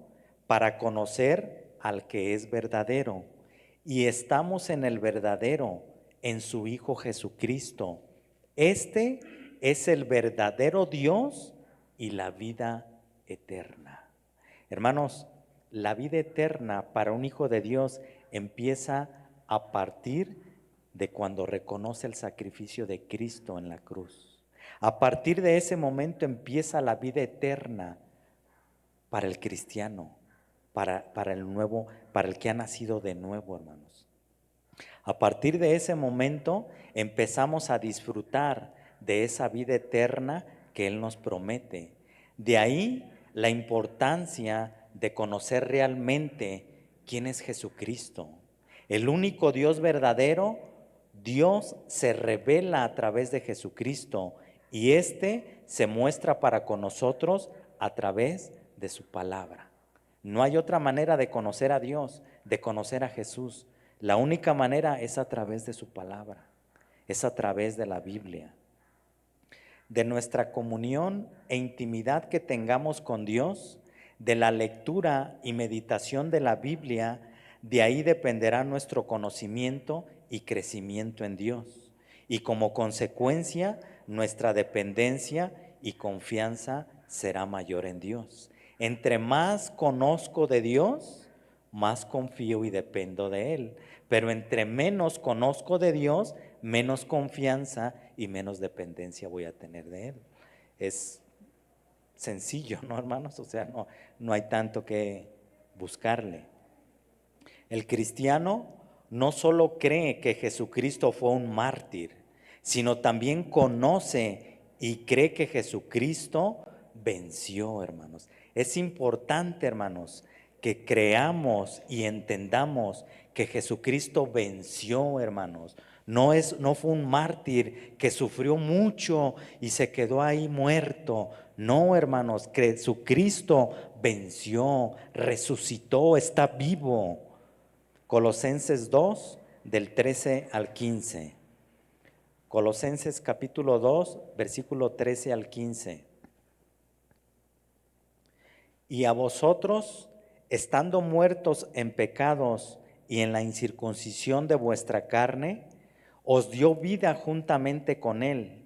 para conocer al que es verdadero. Y estamos en el verdadero, en su Hijo Jesucristo. Este es el verdadero Dios y la vida eterna. Hermanos, la vida eterna para un hijo de Dios empieza a partir de cuando reconoce el sacrificio de Cristo en la cruz. A partir de ese momento empieza la vida eterna para el cristiano, para el nuevo, para el que ha nacido de nuevo, hermanos. A partir de ese momento empezamos a disfrutar de esa vida eterna que Él nos promete. De ahí la importancia de conocer realmente quién es Jesucristo. El único Dios verdadero, Dios se revela a través de Jesucristo y este se muestra para con nosotros a través de su palabra. No hay otra manera de conocer a Dios, de conocer a Jesús. La única manera es a través de su palabra, es a través de la Biblia. De nuestra comunión e intimidad que tengamos con Dios, de la lectura y meditación de la Biblia, de ahí dependerá nuestro conocimiento y crecimiento en Dios. Y como consecuencia, nuestra dependencia y confianza será mayor en Dios. Entre más conozco de Dios, más confío y dependo de Él. Pero entre menos conozco de Dios, menos confianza y menos dependencia voy a tener de Él. Es sencillo, ¿no, hermanos? O sea, no hay tanto que buscarle. El cristiano no solo cree que Jesucristo fue un mártir, sino también conoce y cree que Jesucristo venció, hermanos. Es importante, hermanos, que creamos y entendamos que Jesucristo venció, hermanos. No fue un mártir que sufrió mucho y se quedó ahí muerto. No, hermanos, Jesucristo venció, resucitó, está vivo. Colosenses 2, del 13 al 15. Colosenses capítulo 2, versículo 13 al 15. Y a vosotros, estando muertos en pecados y en la incircuncisión de vuestra carne, os dio vida juntamente con él,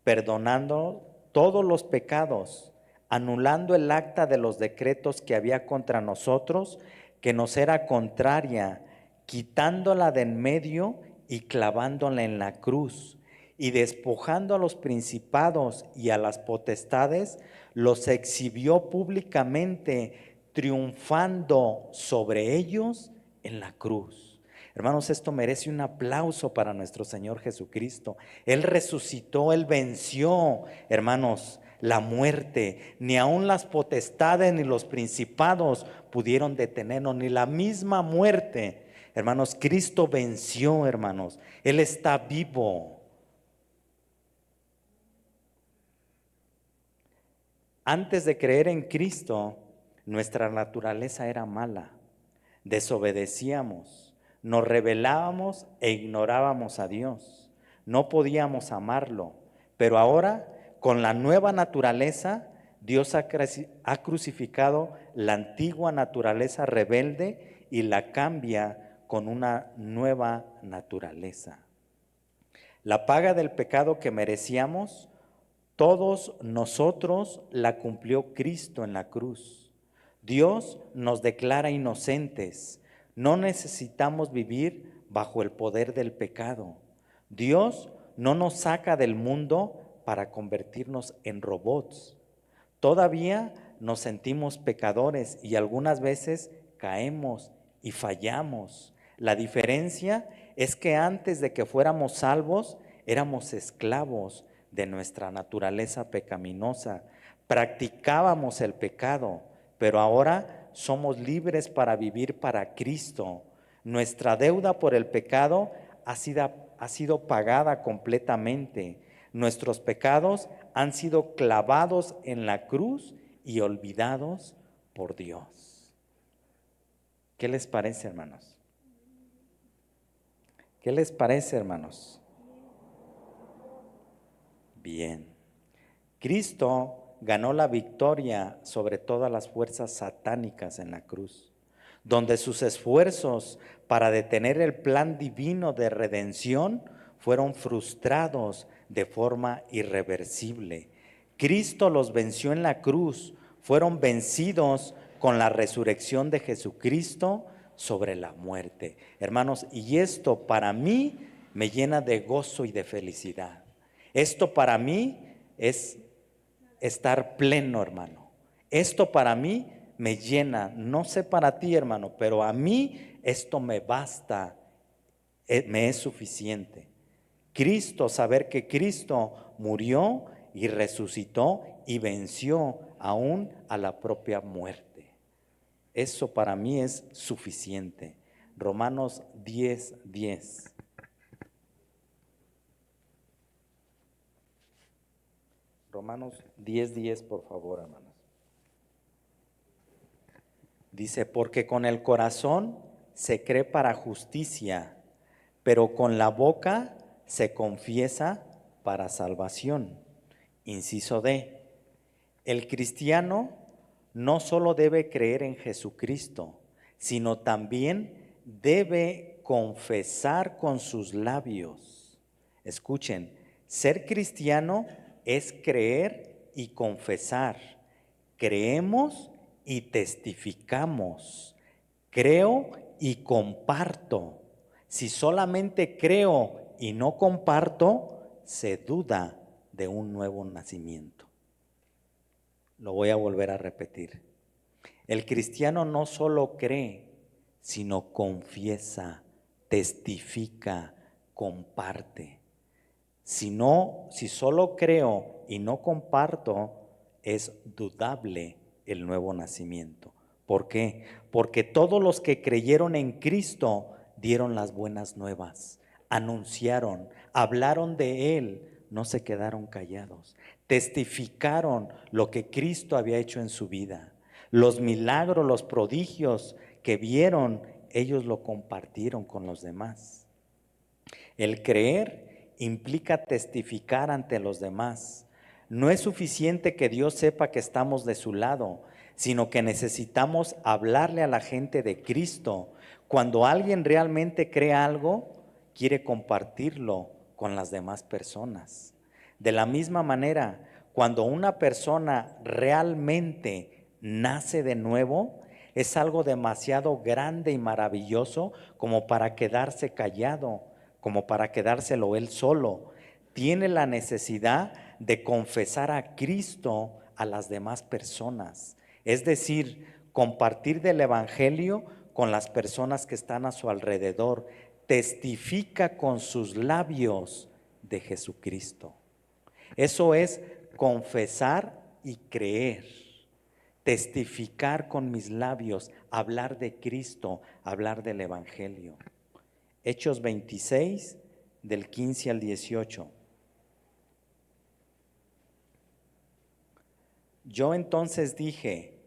perdonando todos los pecados, anulando el acta de los decretos que había contra nosotros, que nos era contraria, quitándola de en medio y clavándola en la cruz, y despojando a los principados y a las potestades, los exhibió públicamente, triunfando sobre ellos en la cruz. Hermanos, esto merece un aplauso para nuestro Señor Jesucristo. Él resucitó, Él venció, hermanos, la muerte. Ni aun las potestades ni los principados pudieron detenernos, ni la misma muerte. Hermanos, Cristo venció, hermanos. Él está vivo. Antes de creer en Cristo, nuestra naturaleza era mala. Desobedecíamos, nos rebelábamos e ignorábamos a Dios. No podíamos amarlo. Pero ahora, con la nueva naturaleza, Dios ha crucificado la antigua naturaleza rebelde y la cambia con una nueva naturaleza. La paga del pecado que merecíamos, todos nosotros la cumplió Cristo en la cruz. Dios nos declara inocentes. No necesitamos vivir bajo el poder del pecado. Dios no nos saca del mundo para convertirnos en robots. Todavía nos sentimos pecadores y algunas veces caemos y fallamos. La diferencia es que antes de que fuéramos salvos, éramos esclavos de nuestra naturaleza pecaminosa. Practicábamos el pecado, pero ahora somos libres para vivir para Cristo. Nuestra deuda por el pecado ha sido pagada completamente. Nuestros pecados han sido clavados en la cruz y olvidados por Dios. ¿Qué les parece, hermanos? ¿Qué les parece, hermanos? Bien. Cristo ganó la victoria sobre todas las fuerzas satánicas en la cruz, donde sus esfuerzos para detener el plan divino de redención fueron frustrados de forma irreversible. Cristo los venció en la cruz, fueron vencidos con la resurrección de Jesucristo sobre la muerte. Hermanos, y esto para mí me llena de gozo y de felicidad. Esto para mí es estar pleno, hermano. Esto para mí me llena, no sé para ti, hermano, pero a mí esto me basta, me es suficiente. Cristo, saber que Cristo murió y resucitó y venció aún a la propia muerte. Eso para mí es suficiente. Romanos 10:10. Romanos 10:10, por favor, hermanos. Dice, porque con el corazón se cree para justicia, pero con la boca se confiesa para salvación. Inciso D. El cristiano no solo debe creer en Jesucristo, sino también debe confesar con sus labios. Escuchen, ser cristiano es creer y confesar. Creemos y testificamos. Creo y comparto. Si solamente creo y no comparto, se duda de un nuevo nacimiento. Lo voy a volver a repetir. El cristiano no solo cree, sino confiesa, testifica, comparte. Si solo creo y no comparto, es dudable el nuevo nacimiento. ¿Por qué? Porque todos los que creyeron en Cristo dieron las buenas nuevas, anunciaron, hablaron de Él, no se quedaron callados, testificaron lo que Cristo había hecho en su vida. Los milagros, los prodigios que vieron, ellos lo compartieron con los demás. El creer implica testificar ante los demás. No es suficiente que Dios sepa que estamos de su lado, sino que necesitamos hablarle a la gente de Cristo. Cuando alguien realmente cree algo, quiere compartirlo con las demás personas. De la misma manera, cuando una persona realmente nace de nuevo, es algo demasiado grande y maravilloso como para quedarse callado, como para quedárselo él solo. Tiene la necesidad de confesar a Cristo a las demás personas. Es decir, compartir del Evangelio con las personas que están a su alrededor. Testifica con sus labios de Jesucristo. Eso es confesar y creer. Testificar con mis labios, hablar de Cristo, hablar del Evangelio. Hechos 26, del 15 al 18. Yo entonces dije,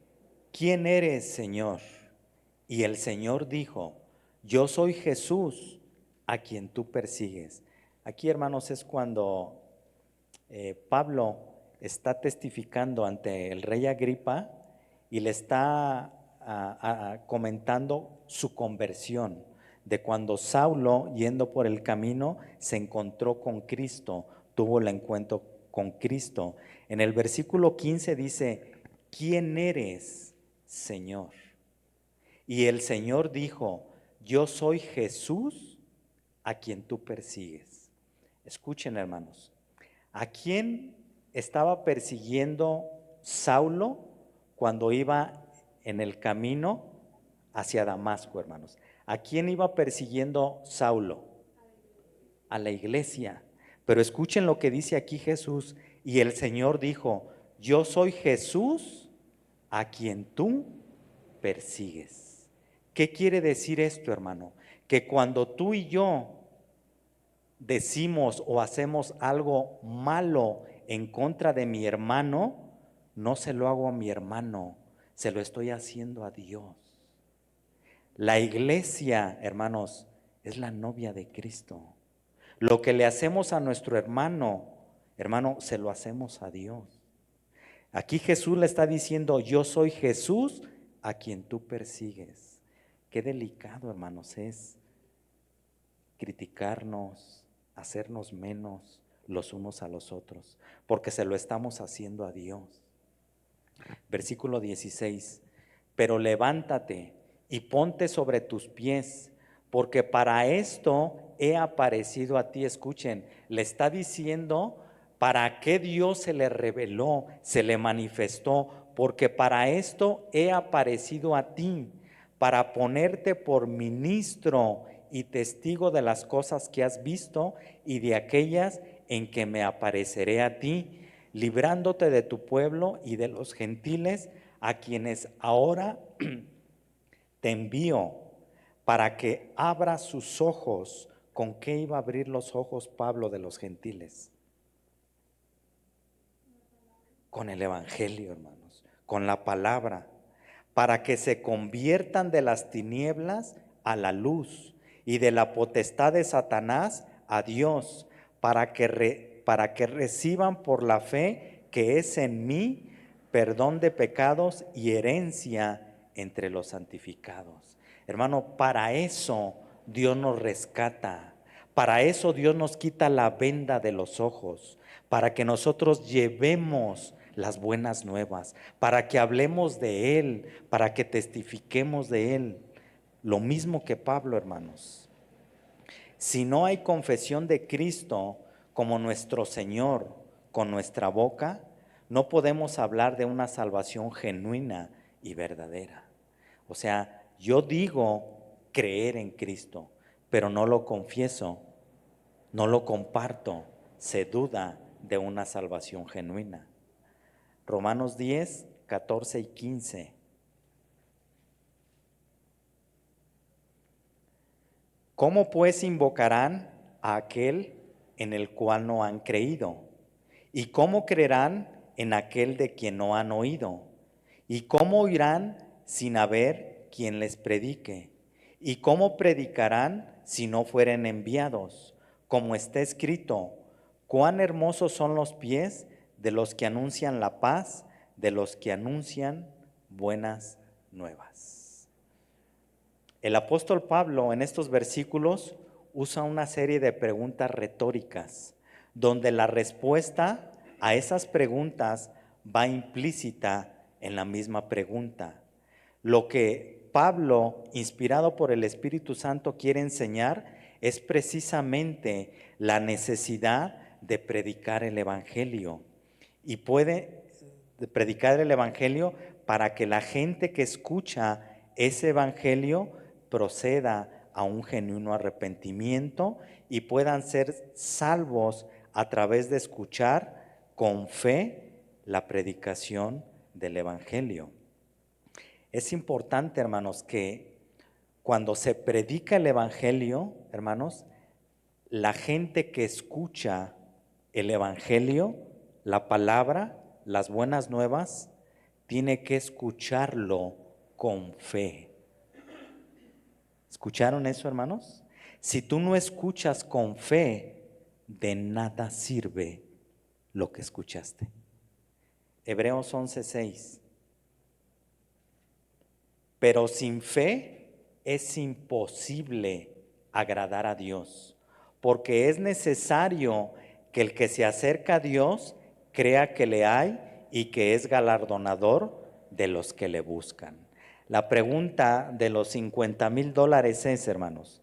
¿quién eres, Señor? Y el Señor dijo, yo soy Jesús, a quien tú persigues. Aquí, hermanos, es cuando Pablo está testificando ante el rey Agripa y le está comentando su conversión, de cuando Saulo, yendo por el camino, se encontró con Cristo, tuvo el encuentro con Cristo. En el versículo 15 dice, ¿quién eres, Señor? Y el Señor dijo, yo soy Jesús a quien tú persigues. Escuchen, hermanos, ¿a quién estaba persiguiendo Saulo cuando iba en el camino hacia Damasco, hermanos? ¿A quién iba persiguiendo Saulo? A la iglesia. Pero escuchen lo que dice aquí Jesús. Y el Señor dijo, yo soy Jesús a quien tú persigues. ¿Qué quiere decir esto, hermano? Que cuando tú y yo decimos o hacemos algo malo en contra de mi hermano, no se lo hago a mi hermano, se lo estoy haciendo a Dios. La iglesia, hermanos, es la novia de Cristo. Lo que le hacemos a nuestro hermano, hermano, se lo hacemos a Dios. Aquí Jesús le está diciendo, yo soy Jesús a quien tú persigues. Qué delicado, hermanos, es criticarnos, hacernos menos los unos a los otros, porque se lo estamos haciendo a Dios. Versículo 16, pero levántate y ponte sobre tus pies, porque para esto he aparecido a ti. Escuchen, le está diciendo para qué Dios se le reveló, se le manifestó, porque para esto he aparecido a ti, para ponerte por ministro y testigo de las cosas que has visto y de aquellas en que me apareceré a ti, librándote de tu pueblo y de los gentiles a quienes ahora te envío, para que abra sus ojos. ¿Con qué iba a abrir los ojos Pablo de los gentiles? Con el Evangelio, hermanos, con la palabra, para que se conviertan de las tinieblas a la luz y de la potestad de Satanás a Dios, para que reciban por la fe que es en mí perdón de pecados y herencia entre los santificados. Hermano, para eso Dios nos rescata, para eso Dios nos quita la venda de los ojos, para que nosotros llevemos las buenas nuevas, para que hablemos de Él, para que testifiquemos de Él. Lo mismo que Pablo, hermanos. Si no hay confesión de Cristo como nuestro Señor con nuestra boca, no podemos hablar de una salvación genuina y verdadera. O sea, yo digo creer en Cristo, pero no lo confieso, no lo comparto, se duda de una salvación genuina. Romanos 10, 14 y 15. ¿Cómo pues invocarán a aquel en el cual no han creído? ¿Y cómo creerán en aquel de quien no han oído? ¿Y cómo oirán sin haber quien les predique? ¿Y cómo predicarán si no fueren enviados? como está escrito, cuán hermosos son los pies de los que anuncian la paz, de los que anuncian buenas nuevas. El apóstol Pablo en estos versículos usa una serie de preguntas retóricas, donde la respuesta a esas preguntas va implícita en la misma pregunta. Lo que Pablo, inspirado por el Espíritu Santo, quiere enseñar es precisamente la necesidad de predicar el Evangelio. Y puede predicar el Evangelio para que la gente que escucha ese Evangelio proceda a un genuino arrepentimiento y puedan ser salvos a través de escuchar con fe la predicación del Evangelio. Es importante, hermanos, que cuando se predica el Evangelio, hermanos, la gente que escucha el Evangelio, la palabra, las buenas nuevas, tiene que escucharlo con fe. ¿Escucharon eso, hermanos? Si tú no escuchas con fe, de nada sirve lo que escuchaste. Hebreos 11:6. Pero sin fe es imposible agradar a Dios, porque es necesario que el que se acerca a Dios crea que le hay y que es galardonador de los que le buscan. La pregunta de los $50,000 es, hermanos,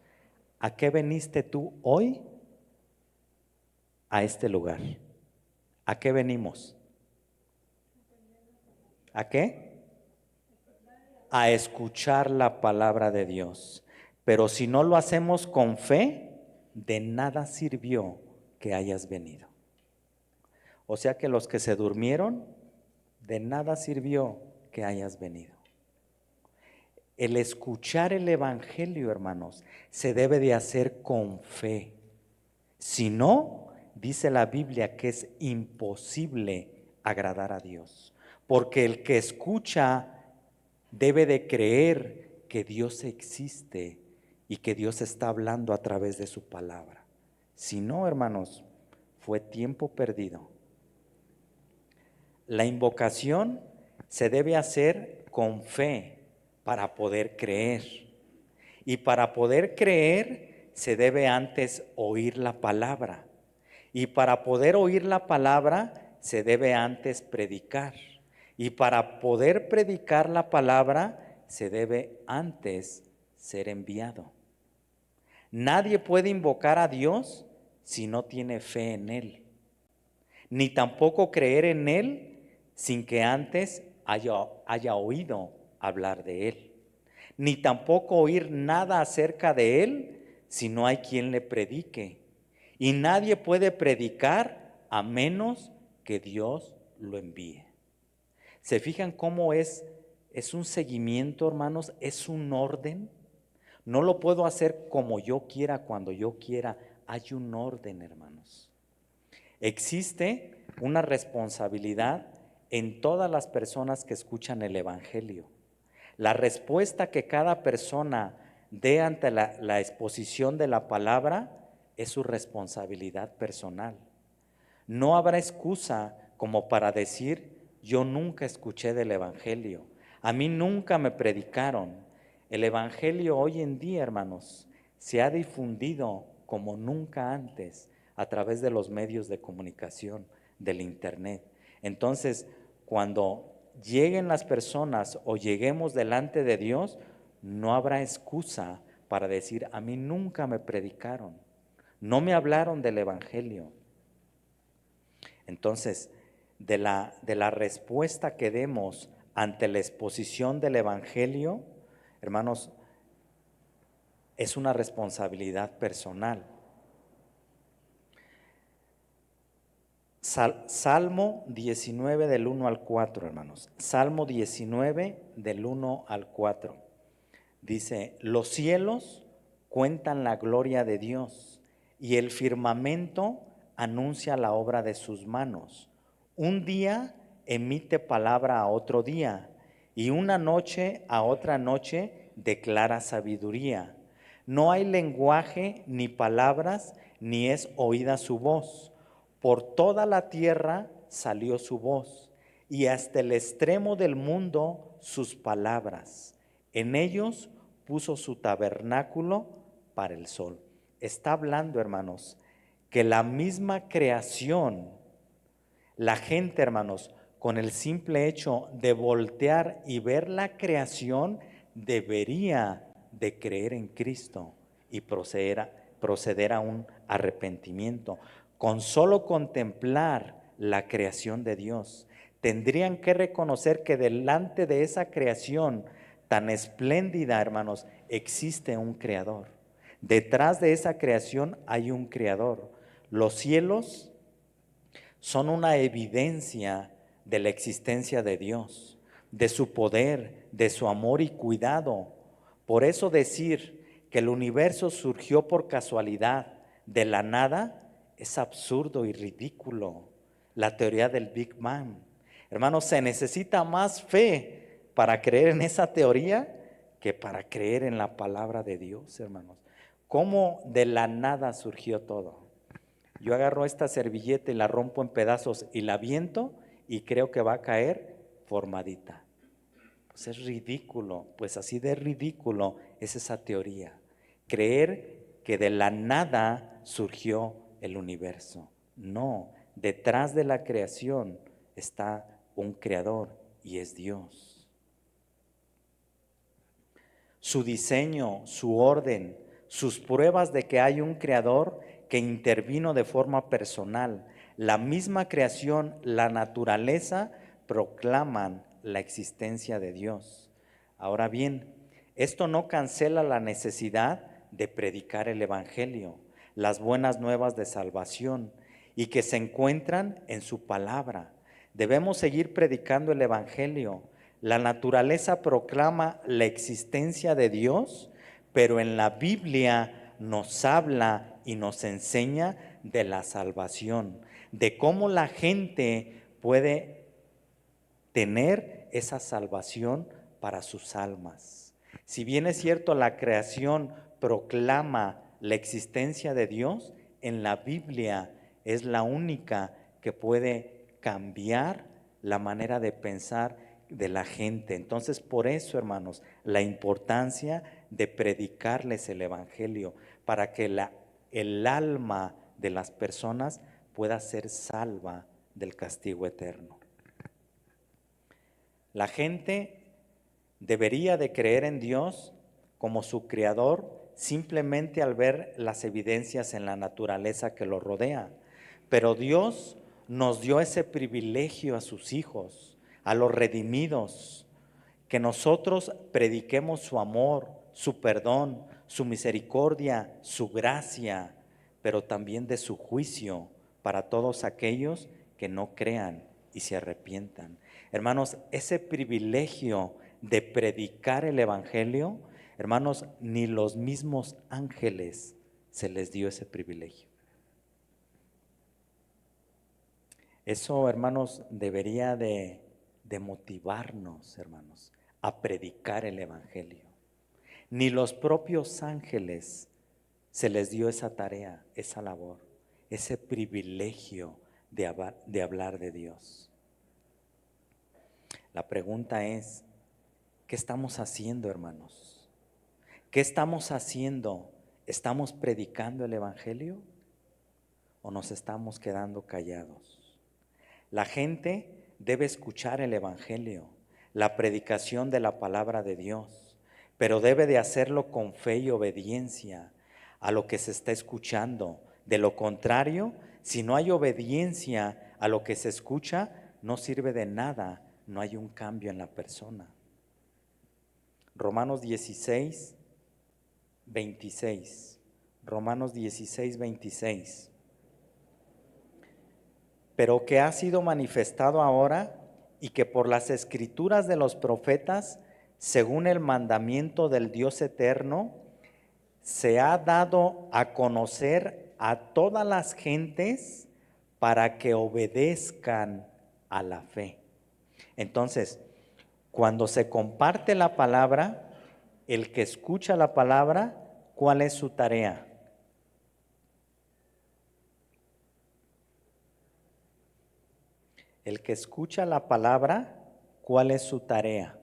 ¿a qué veniste tú hoy a este lugar? ¿A qué venimos? ¿A qué? A escuchar la palabra de Dios. Pero si no lo hacemos con fe, de nada sirvió que hayas venido. O sea que los que se durmieron, de nada sirvió que hayas venido. El escuchar el Evangelio, hermanos, se debe de hacer con fe. Si no, dice la Biblia que es imposible agradar a Dios. Porque el que escucha debe de creer que Dios existe y que Dios está hablando a través de su palabra. Si no, hermanos, fue tiempo perdido. La invocación se debe hacer con fe para poder creer. Y para poder creer se debe antes oír la palabra. Y para poder oír la palabra se debe antes predicar. Y para poder predicar la palabra se debe antes ser enviado. Nadie puede invocar a Dios si no tiene fe en Él, ni tampoco creer en Él sin que antes haya oído hablar de Él, ni tampoco oír nada acerca de Él si no hay quien le predique. Y nadie puede predicar a menos que Dios lo envíe. ¿Se fijan cómo es un seguimiento, hermanos? Es un orden. No lo puedo hacer como yo quiera, cuando yo quiera. Hay un orden, hermanos. Existe una responsabilidad en todas las personas que escuchan el Evangelio. La respuesta que cada persona dé ante la exposición de la palabra es su responsabilidad personal. No habrá excusa como para decir: yo nunca escuché del Evangelio, a mí nunca me predicaron. El Evangelio hoy en día, hermanos, se ha difundido como nunca antes a través de los medios de comunicación, del internet. Entonces, cuando lleguen las personas o lleguemos delante de Dios, no habrá excusa para decir: a mí nunca me predicaron, no me hablaron del Evangelio. Entonces, de la respuesta que demos ante la exposición del Evangelio, hermanos, es una responsabilidad personal. Salmo 19 del 1 al 4, hermanos. Salmo 19 del 1 al 4. Dice: los cielos cuentan la gloria de Dios y el firmamento anuncia la obra de sus manos. Un día emite palabra a otro día y una noche a otra noche declara sabiduría. No hay lenguaje ni palabras ni es oída su voz. Por toda la tierra salió su voz, y hasta el extremo del mundo sus palabras. En ellos puso su tabernáculo para el sol. Está hablando, hermanos, que la misma creación, la gente, hermanos, con el simple hecho de voltear y ver la creación, debería de creer en Cristo y proceder a un arrepentimiento. Con solo contemplar la creación de Dios, tendrían que reconocer que delante de esa creación tan espléndida, hermanos, existe un creador. Detrás de esa creación hay un creador. Los cielos son una evidencia de la existencia de Dios, de su poder, de su amor y cuidado. Por eso decir que el universo surgió por casualidad, de la nada, es absurdo y ridículo. La teoría del Big Bang. Hermanos, se necesita más fe para creer en esa teoría que para creer en la palabra de Dios, hermanos. ¿Cómo de la nada surgió todo? Yo agarro esta servilleta y la rompo en pedazos y la aviento y creo que va a caer formadita. Pues es ridículo, pues así de ridículo es esa teoría. Creer que de la nada surgió el universo. No, detrás de la creación está un creador y es Dios. Su diseño, su orden, sus pruebas de que hay un creador que intervino de forma personal. La misma creación, la naturaleza, proclaman la existencia de Dios. Ahora bien, esto no cancela la necesidad de predicar el Evangelio, las buenas nuevas de salvación, y que se encuentran en su palabra. Debemos seguir predicando el Evangelio. La naturaleza proclama la existencia de Dios, pero en la Biblia nos habla y nos enseña de la salvación, de cómo la gente puede tener esa salvación para sus almas. Si bien es cierto, la creación proclama la existencia de Dios, en la Biblia es la única que puede cambiar la manera de pensar de la gente. Entonces, por eso, hermanos, la importancia de predicarles el Evangelio, para que el alma de las personas pueda ser salva del castigo eterno. La gente debería de creer en Dios como su creador simplemente al ver las evidencias en la naturaleza que lo rodea. Pero Dios nos dio ese privilegio a sus hijos, a los redimidos, que nosotros prediquemos su amor, su perdón, su misericordia, su gracia, pero también de su juicio para todos aquellos que no crean y se arrepientan. Hermanos, ese privilegio de predicar el Evangelio, hermanos, ni los mismos ángeles se les dio ese privilegio. Eso, hermanos, debería de motivarnos, hermanos, a predicar el Evangelio. Ni los propios ángeles se les dio esa tarea, esa labor, ese privilegio de hablar de Dios. La pregunta es, ¿qué estamos haciendo, hermanos? ¿Qué estamos haciendo? ¿Estamos predicando el Evangelio o nos estamos quedando callados? La gente debe escuchar el Evangelio, la predicación de la palabra de Dios, pero debe de hacerlo con fe y obediencia a lo que se está escuchando. De lo contrario, si no hay obediencia a lo que se escucha, no sirve de nada, no hay un cambio en la persona. Romanos 16, 26. Romanos 16, 26. Pero que ha sido manifestado ahora y que por las escrituras de los profetas, según el mandamiento del Dios eterno, se ha dado a conocer a todas las gentes para que obedezcan a la fe. Entonces, cuando se comparte la palabra, el que escucha la palabra, ¿cuál es su tarea? El que escucha la palabra, ¿cuál es su tarea?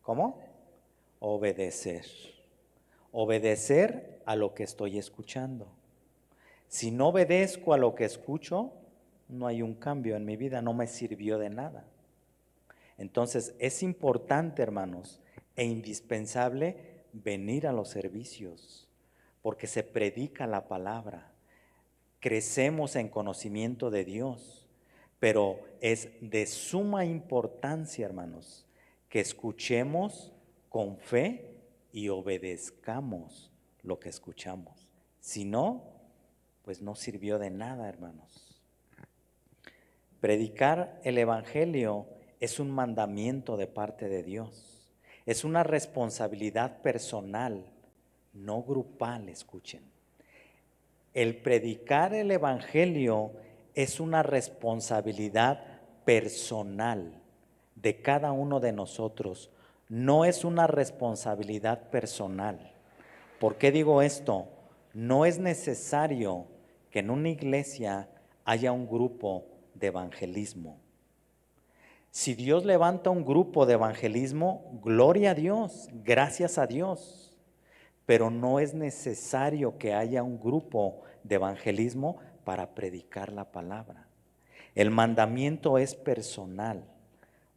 ¿Cómo? Obedecer. Obedecer a lo que estoy escuchando. Si no obedezco a lo que escucho, no hay un cambio en mi vida, no me sirvió de nada. Entonces es importante, hermanos, e indispensable venir a los servicios, porque se predica la palabra, crecemos en conocimiento de Dios, pero es de suma importancia, hermanos, que escuchemos con fe y obedezcamos lo que escuchamos. Si no, pues no sirvió de nada, hermanos. Predicar el Evangelio es un mandamiento de parte de Dios. Es una responsabilidad personal, no grupal, escuchen. El predicar el Evangelio es una responsabilidad personal de cada uno de nosotros. No es una responsabilidad personal. ¿Por qué digo esto? No es necesario que en una iglesia haya un grupo de evangelismo. Si Dios levanta un grupo de evangelismo, gloria a Dios, gracias a Dios. Pero no es necesario que haya un grupo de evangelismo para predicar la palabra. El mandamiento es personal.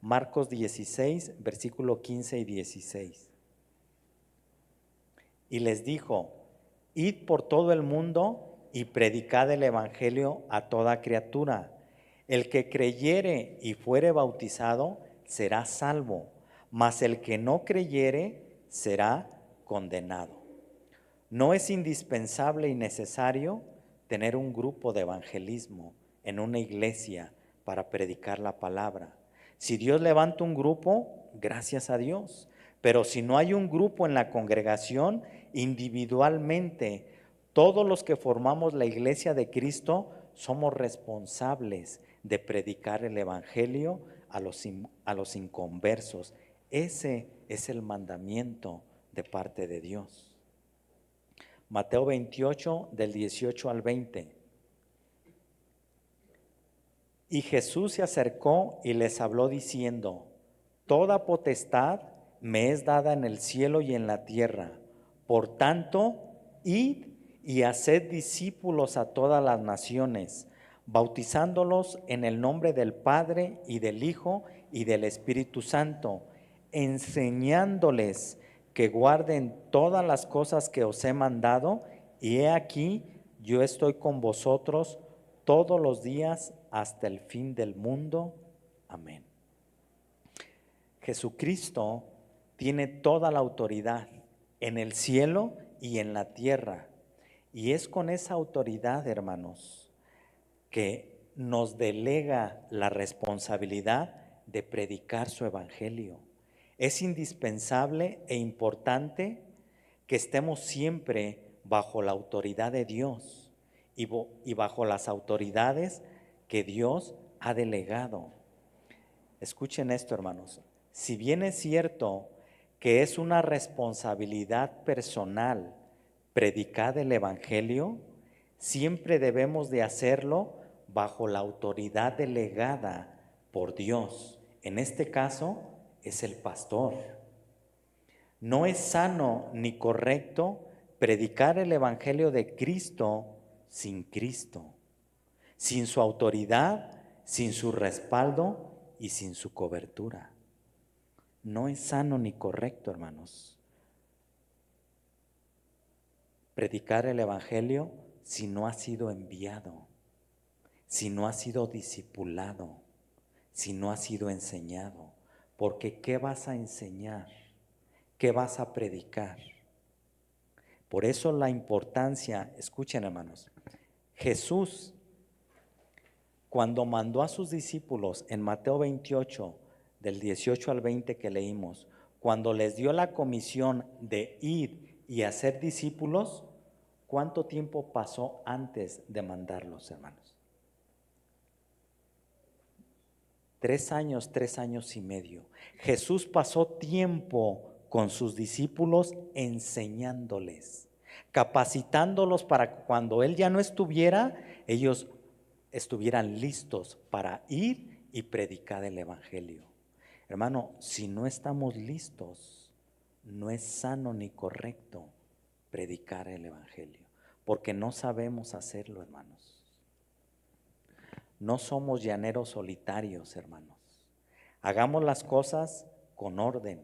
Marcos 16, versículo 15 y 16. Y les dijo: id por todo el mundo y predicad el evangelio a toda criatura. El que creyere y fuere bautizado será salvo, mas el que no creyere será condenado. No es indispensable y necesario tener un grupo de evangelismo en una iglesia para predicar la palabra. Si Dios levanta un grupo, gracias a Dios. Pero si no hay un grupo en la congregación, individualmente, todos los que formamos la iglesia de Cristo somos responsables de predicar el evangelio a los inconversos. Ese es el mandamiento de parte de Dios. Mateo 28, del 18 al 20. Y Jesús se acercó y les habló diciendo: toda potestad me es dada en el cielo y en la tierra. Por tanto, id y haced discípulos a todas las naciones, bautizándolos en el nombre del Padre y del Hijo y del Espíritu Santo, enseñándoles que guarden todas las cosas que os he mandado, y he aquí, yo estoy con vosotros todos los días hasta el fin del mundo. Amén. Jesucristo tiene toda la autoridad en el cielo y en la tierra. Y es con esa autoridad, hermanos, que nos delega la responsabilidad de predicar su evangelio. Es indispensable e importante que estemos siempre bajo la autoridad de Dios y bajo las autoridades que Dios ha delegado. Escuchen esto, hermanos. Si bien es cierto que es una responsabilidad personal predicar el evangelio, siempre debemos de hacerlo bajo la autoridad delegada por Dios. En este caso es el pastor. No es sano ni correcto predicar el evangelio de Cristo sin Cristo, sin su autoridad, sin su respaldo y sin su cobertura. No es sano ni correcto, hermanos, predicar el evangelio si no ha sido enviado, si no ha sido discipulado, si no ha sido enseñado. Porque ¿qué vas a enseñar? ¿Qué vas a predicar? Por eso la importancia, escuchen, hermanos, Jesús, cuando mandó a sus discípulos en Mateo 28, del 18 al 20 que leímos, cuando les dio la comisión de ir y hacer discípulos, ¿cuánto tiempo pasó antes de mandarlos, hermanos? 3 años, 3 años y medio. Jesús pasó tiempo con sus discípulos enseñándoles, capacitándolos para que cuando Él ya no estuviera, ellos estuvieran listos para ir y predicar el evangelio. Hermano, si no estamos listos, no es sano ni correcto predicar el evangelio, porque no sabemos hacerlo, hermanos. No somos llaneros solitarios, hermanos. Hagamos las cosas con orden,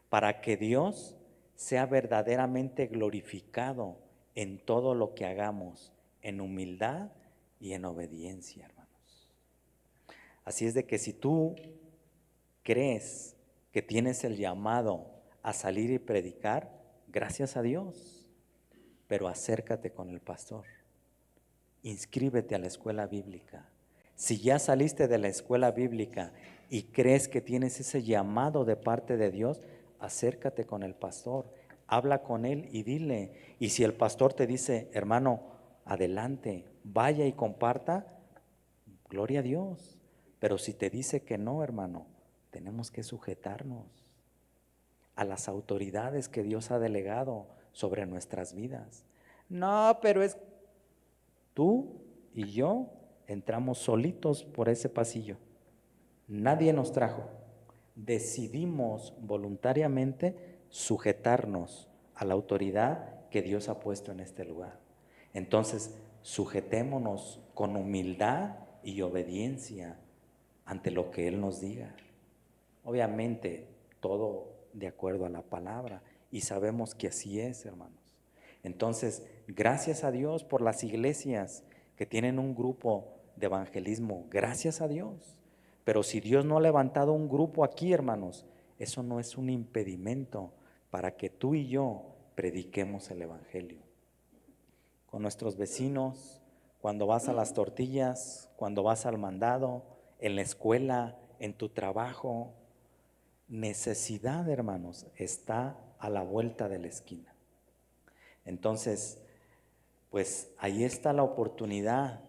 para que Dios sea verdaderamente glorificado en todo lo que hagamos, en humildad y en obediencia, hermanos. Así es de que si tú crees que tienes el llamado a salir y predicar, gracias a Dios, pero acércate con el pastor, inscríbete a la escuela bíblica. Si ya saliste de la escuela bíblica y crees que tienes ese llamado de parte de Dios, acércate con el pastor, habla con él y dile. Y si el pastor te dice, hermano, adelante, vaya y comparta, gloria a Dios. Pero si te dice que no, hermano, tenemos que sujetarnos a las autoridades que Dios ha delegado sobre nuestras vidas. No, pero es tú y yo entramos solitos por ese pasillo. Nadie nos trajo. Decidimos voluntariamente sujetarnos a la autoridad que Dios ha puesto en este lugar. Entonces, sujetémonos con humildad y obediencia ante lo que Él nos diga. Obviamente, todo de acuerdo a la palabra, y sabemos que así es, hermanos. Entonces, gracias a Dios por las iglesias que tienen un grupo de evangelismo, gracias a Dios. Pero si Dios no ha levantado un grupo aquí, hermanos, eso no es un impedimento para que tú y yo prediquemos el evangelio. Con nuestros vecinos, cuando vas a las tortillas, cuando vas al mandado, en la escuela, en tu trabajo. Necesidad, hermanos, está a la vuelta de la esquina. Entonces, pues ahí está la oportunidad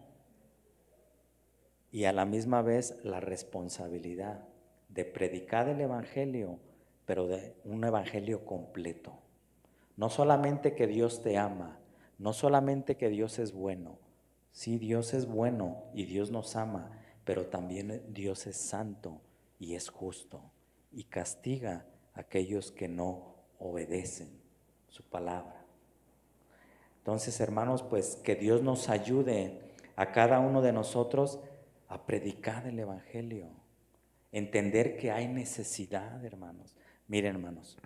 y a la misma vez la responsabilidad de predicar el evangelio, pero de un evangelio completo. No solamente que Dios te ama, no solamente que Dios es bueno. Sí, Dios es bueno y Dios nos ama, pero también Dios es santo y es justo y castiga a aquellos que no obedecen su palabra. Entonces, hermanos, pues que Dios nos ayude a cada uno de nosotros a predicar el evangelio, entender que hay necesidad, hermanos. Miren, hermanos,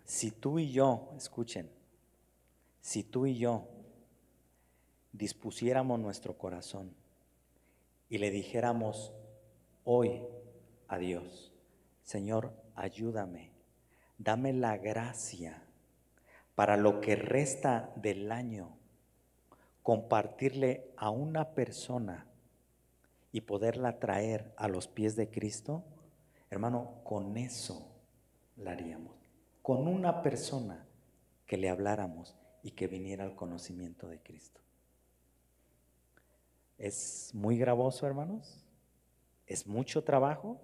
si tú y yo, escuchen, si tú y yo dispusiéramos nuestro corazón y le dijéramos hoy a Dios, Señor, ayúdame, dame la gracia para lo que resta del año, compartirle a una persona y poderla traer a los pies de Cristo, hermano, con eso la haríamos. Con una persona que le habláramos y que viniera al conocimiento de Cristo. Es muy gravoso, hermanos. Es mucho trabajo.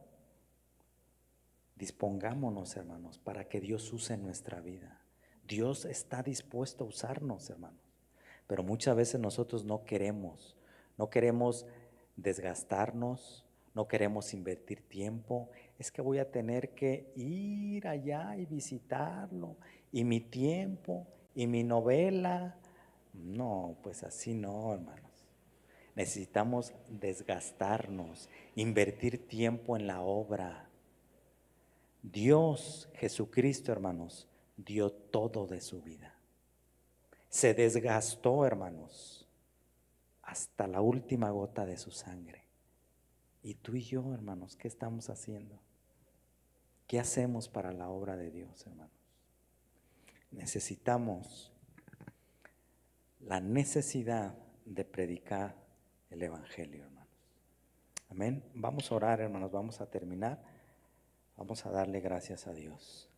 Dispongámonos, hermanos, para que Dios use nuestra vida. Dios está dispuesto a usarnos, hermanos. Pero muchas veces nosotros no queremos desgastarnos, no queremos invertir tiempo. Es que voy a tener que ir allá y visitarlo, y mi tiempo, y mi novela. No, pues así no, hermanos. Necesitamos desgastarnos, invertir tiempo en la obra. Dios, Jesucristo, hermanos, dio todo de su vida. Se desgastó, hermanos, hasta la última gota de su sangre. Y tú y yo, hermanos, ¿qué estamos haciendo? ¿Qué hacemos para la obra de Dios, hermanos? Necesitamos la necesidad de predicar el evangelio, hermanos. Amén. Vamos a orar, hermanos, vamos a terminar. Vamos a darle gracias a Dios.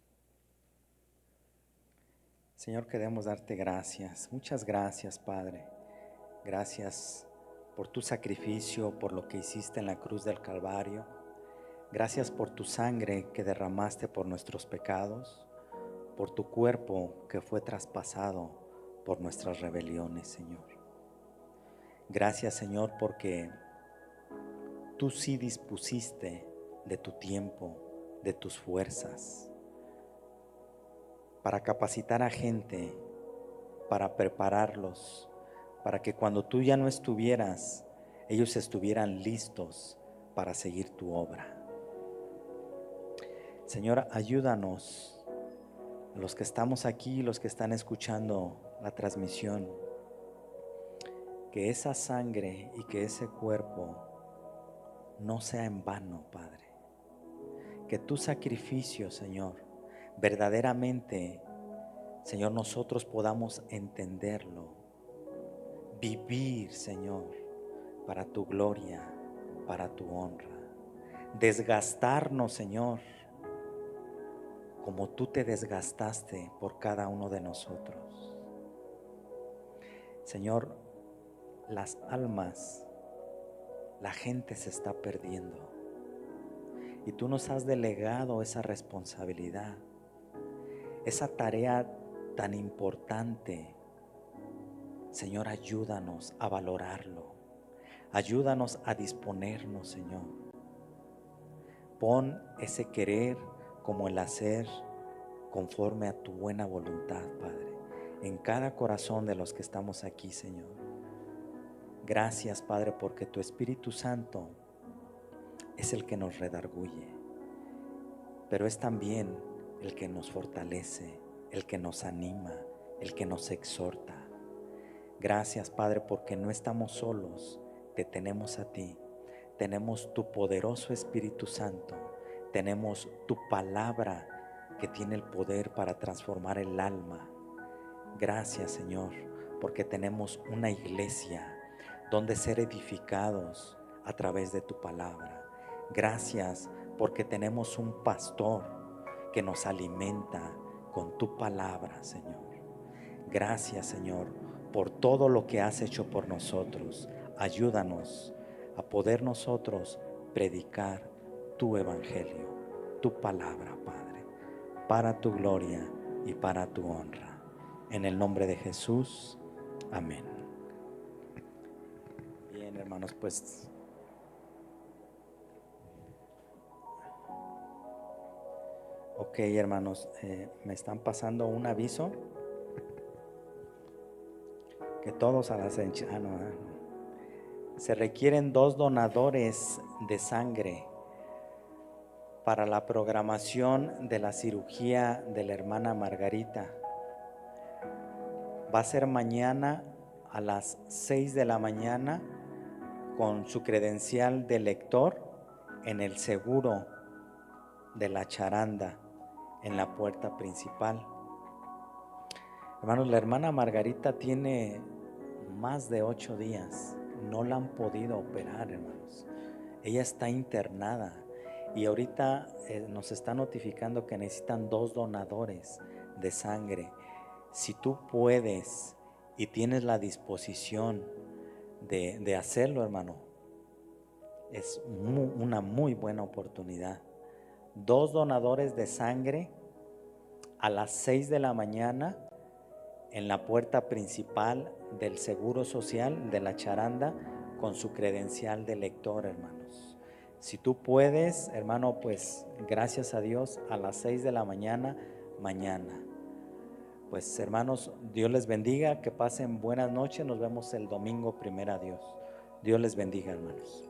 Señor, queremos darte gracias. Muchas gracias, Padre. Gracias por tu sacrificio, por lo que hiciste en la cruz del Calvario. Gracias por tu sangre que derramaste por nuestros pecados, por tu cuerpo que fue traspasado por nuestras rebeliones, Señor. Gracias, Señor, porque tú sí dispusiste de tu tiempo, de tus fuerzas, para capacitar a gente, para prepararlos, para que cuando tú ya no estuvieras, ellos estuvieran listos para seguir tu obra. Señor, ayúdanos, los que estamos aquí, los que están escuchando la transmisión, que esa sangre y que ese cuerpo no sea en vano, Padre. Que tu sacrificio, Señor, verdaderamente, Señor, nosotros podamos entenderlo, vivir, Señor, para tu gloria, para tu honra. Desgastarnos, Señor, como tú te desgastaste por cada uno de nosotros. Señor, las almas, la gente se está perdiendo. Y tú nos has delegado esa responsabilidad, esa tarea tan importante. Señor, ayúdanos a valorarlo. Ayúdanos a disponernos, Señor. Pon ese querer como el hacer conforme a tu buena voluntad, Padre, en cada corazón de los que estamos aquí, Señor. Gracias, Padre, porque tu Espíritu Santo es el que nos redarguye, pero es también el que nos fortalece, el que nos anima, el que nos exhorta. Gracias, Padre, porque no estamos solos, te tenemos a ti, tenemos tu poderoso Espíritu Santo, tenemos tu palabra que tiene el poder para transformar el alma. Gracias, Señor, porque tenemos una iglesia donde ser edificados a través de tu palabra. Gracias porque tenemos un pastor que nos alimenta con tu palabra, Señor. Gracias, Señor, por todo lo que has hecho por nosotros. Ayúdanos a poder nosotros predicar tu evangelio, tu palabra, Padre, para tu gloria y para tu honra. En el nombre de Jesús, amén. Bien, hermanos, pues ok, hermanos, me están pasando un aviso que todos a las se requieren 2 donadores de sangre para la programación de la cirugía de la hermana Margarita. Va a ser mañana a las 6 de la mañana con su credencial de lector en el seguro de la Charanda, en la puerta principal. Hermanos, la hermana Margarita tiene más de 8 días, no la han podido operar, hermanos. Ella está internada y ahorita nos está notificando que necesitan 2 donadores de sangre. Si tú puedes y tienes la disposición de hacerlo, hermano, es una muy buena oportunidad. 2 donadores de sangre a las 6 de la mañana en la puerta principal del Seguro Social de la Charanda con su credencial de lector, hermanos. Si tú puedes, hermano, pues gracias a Dios a las 6 de la mañana mañana. Pues hermanos, Dios les bendiga, que pasen buenas noches, nos vemos el domingo, primero Dios. Dios les bendiga, hermanos.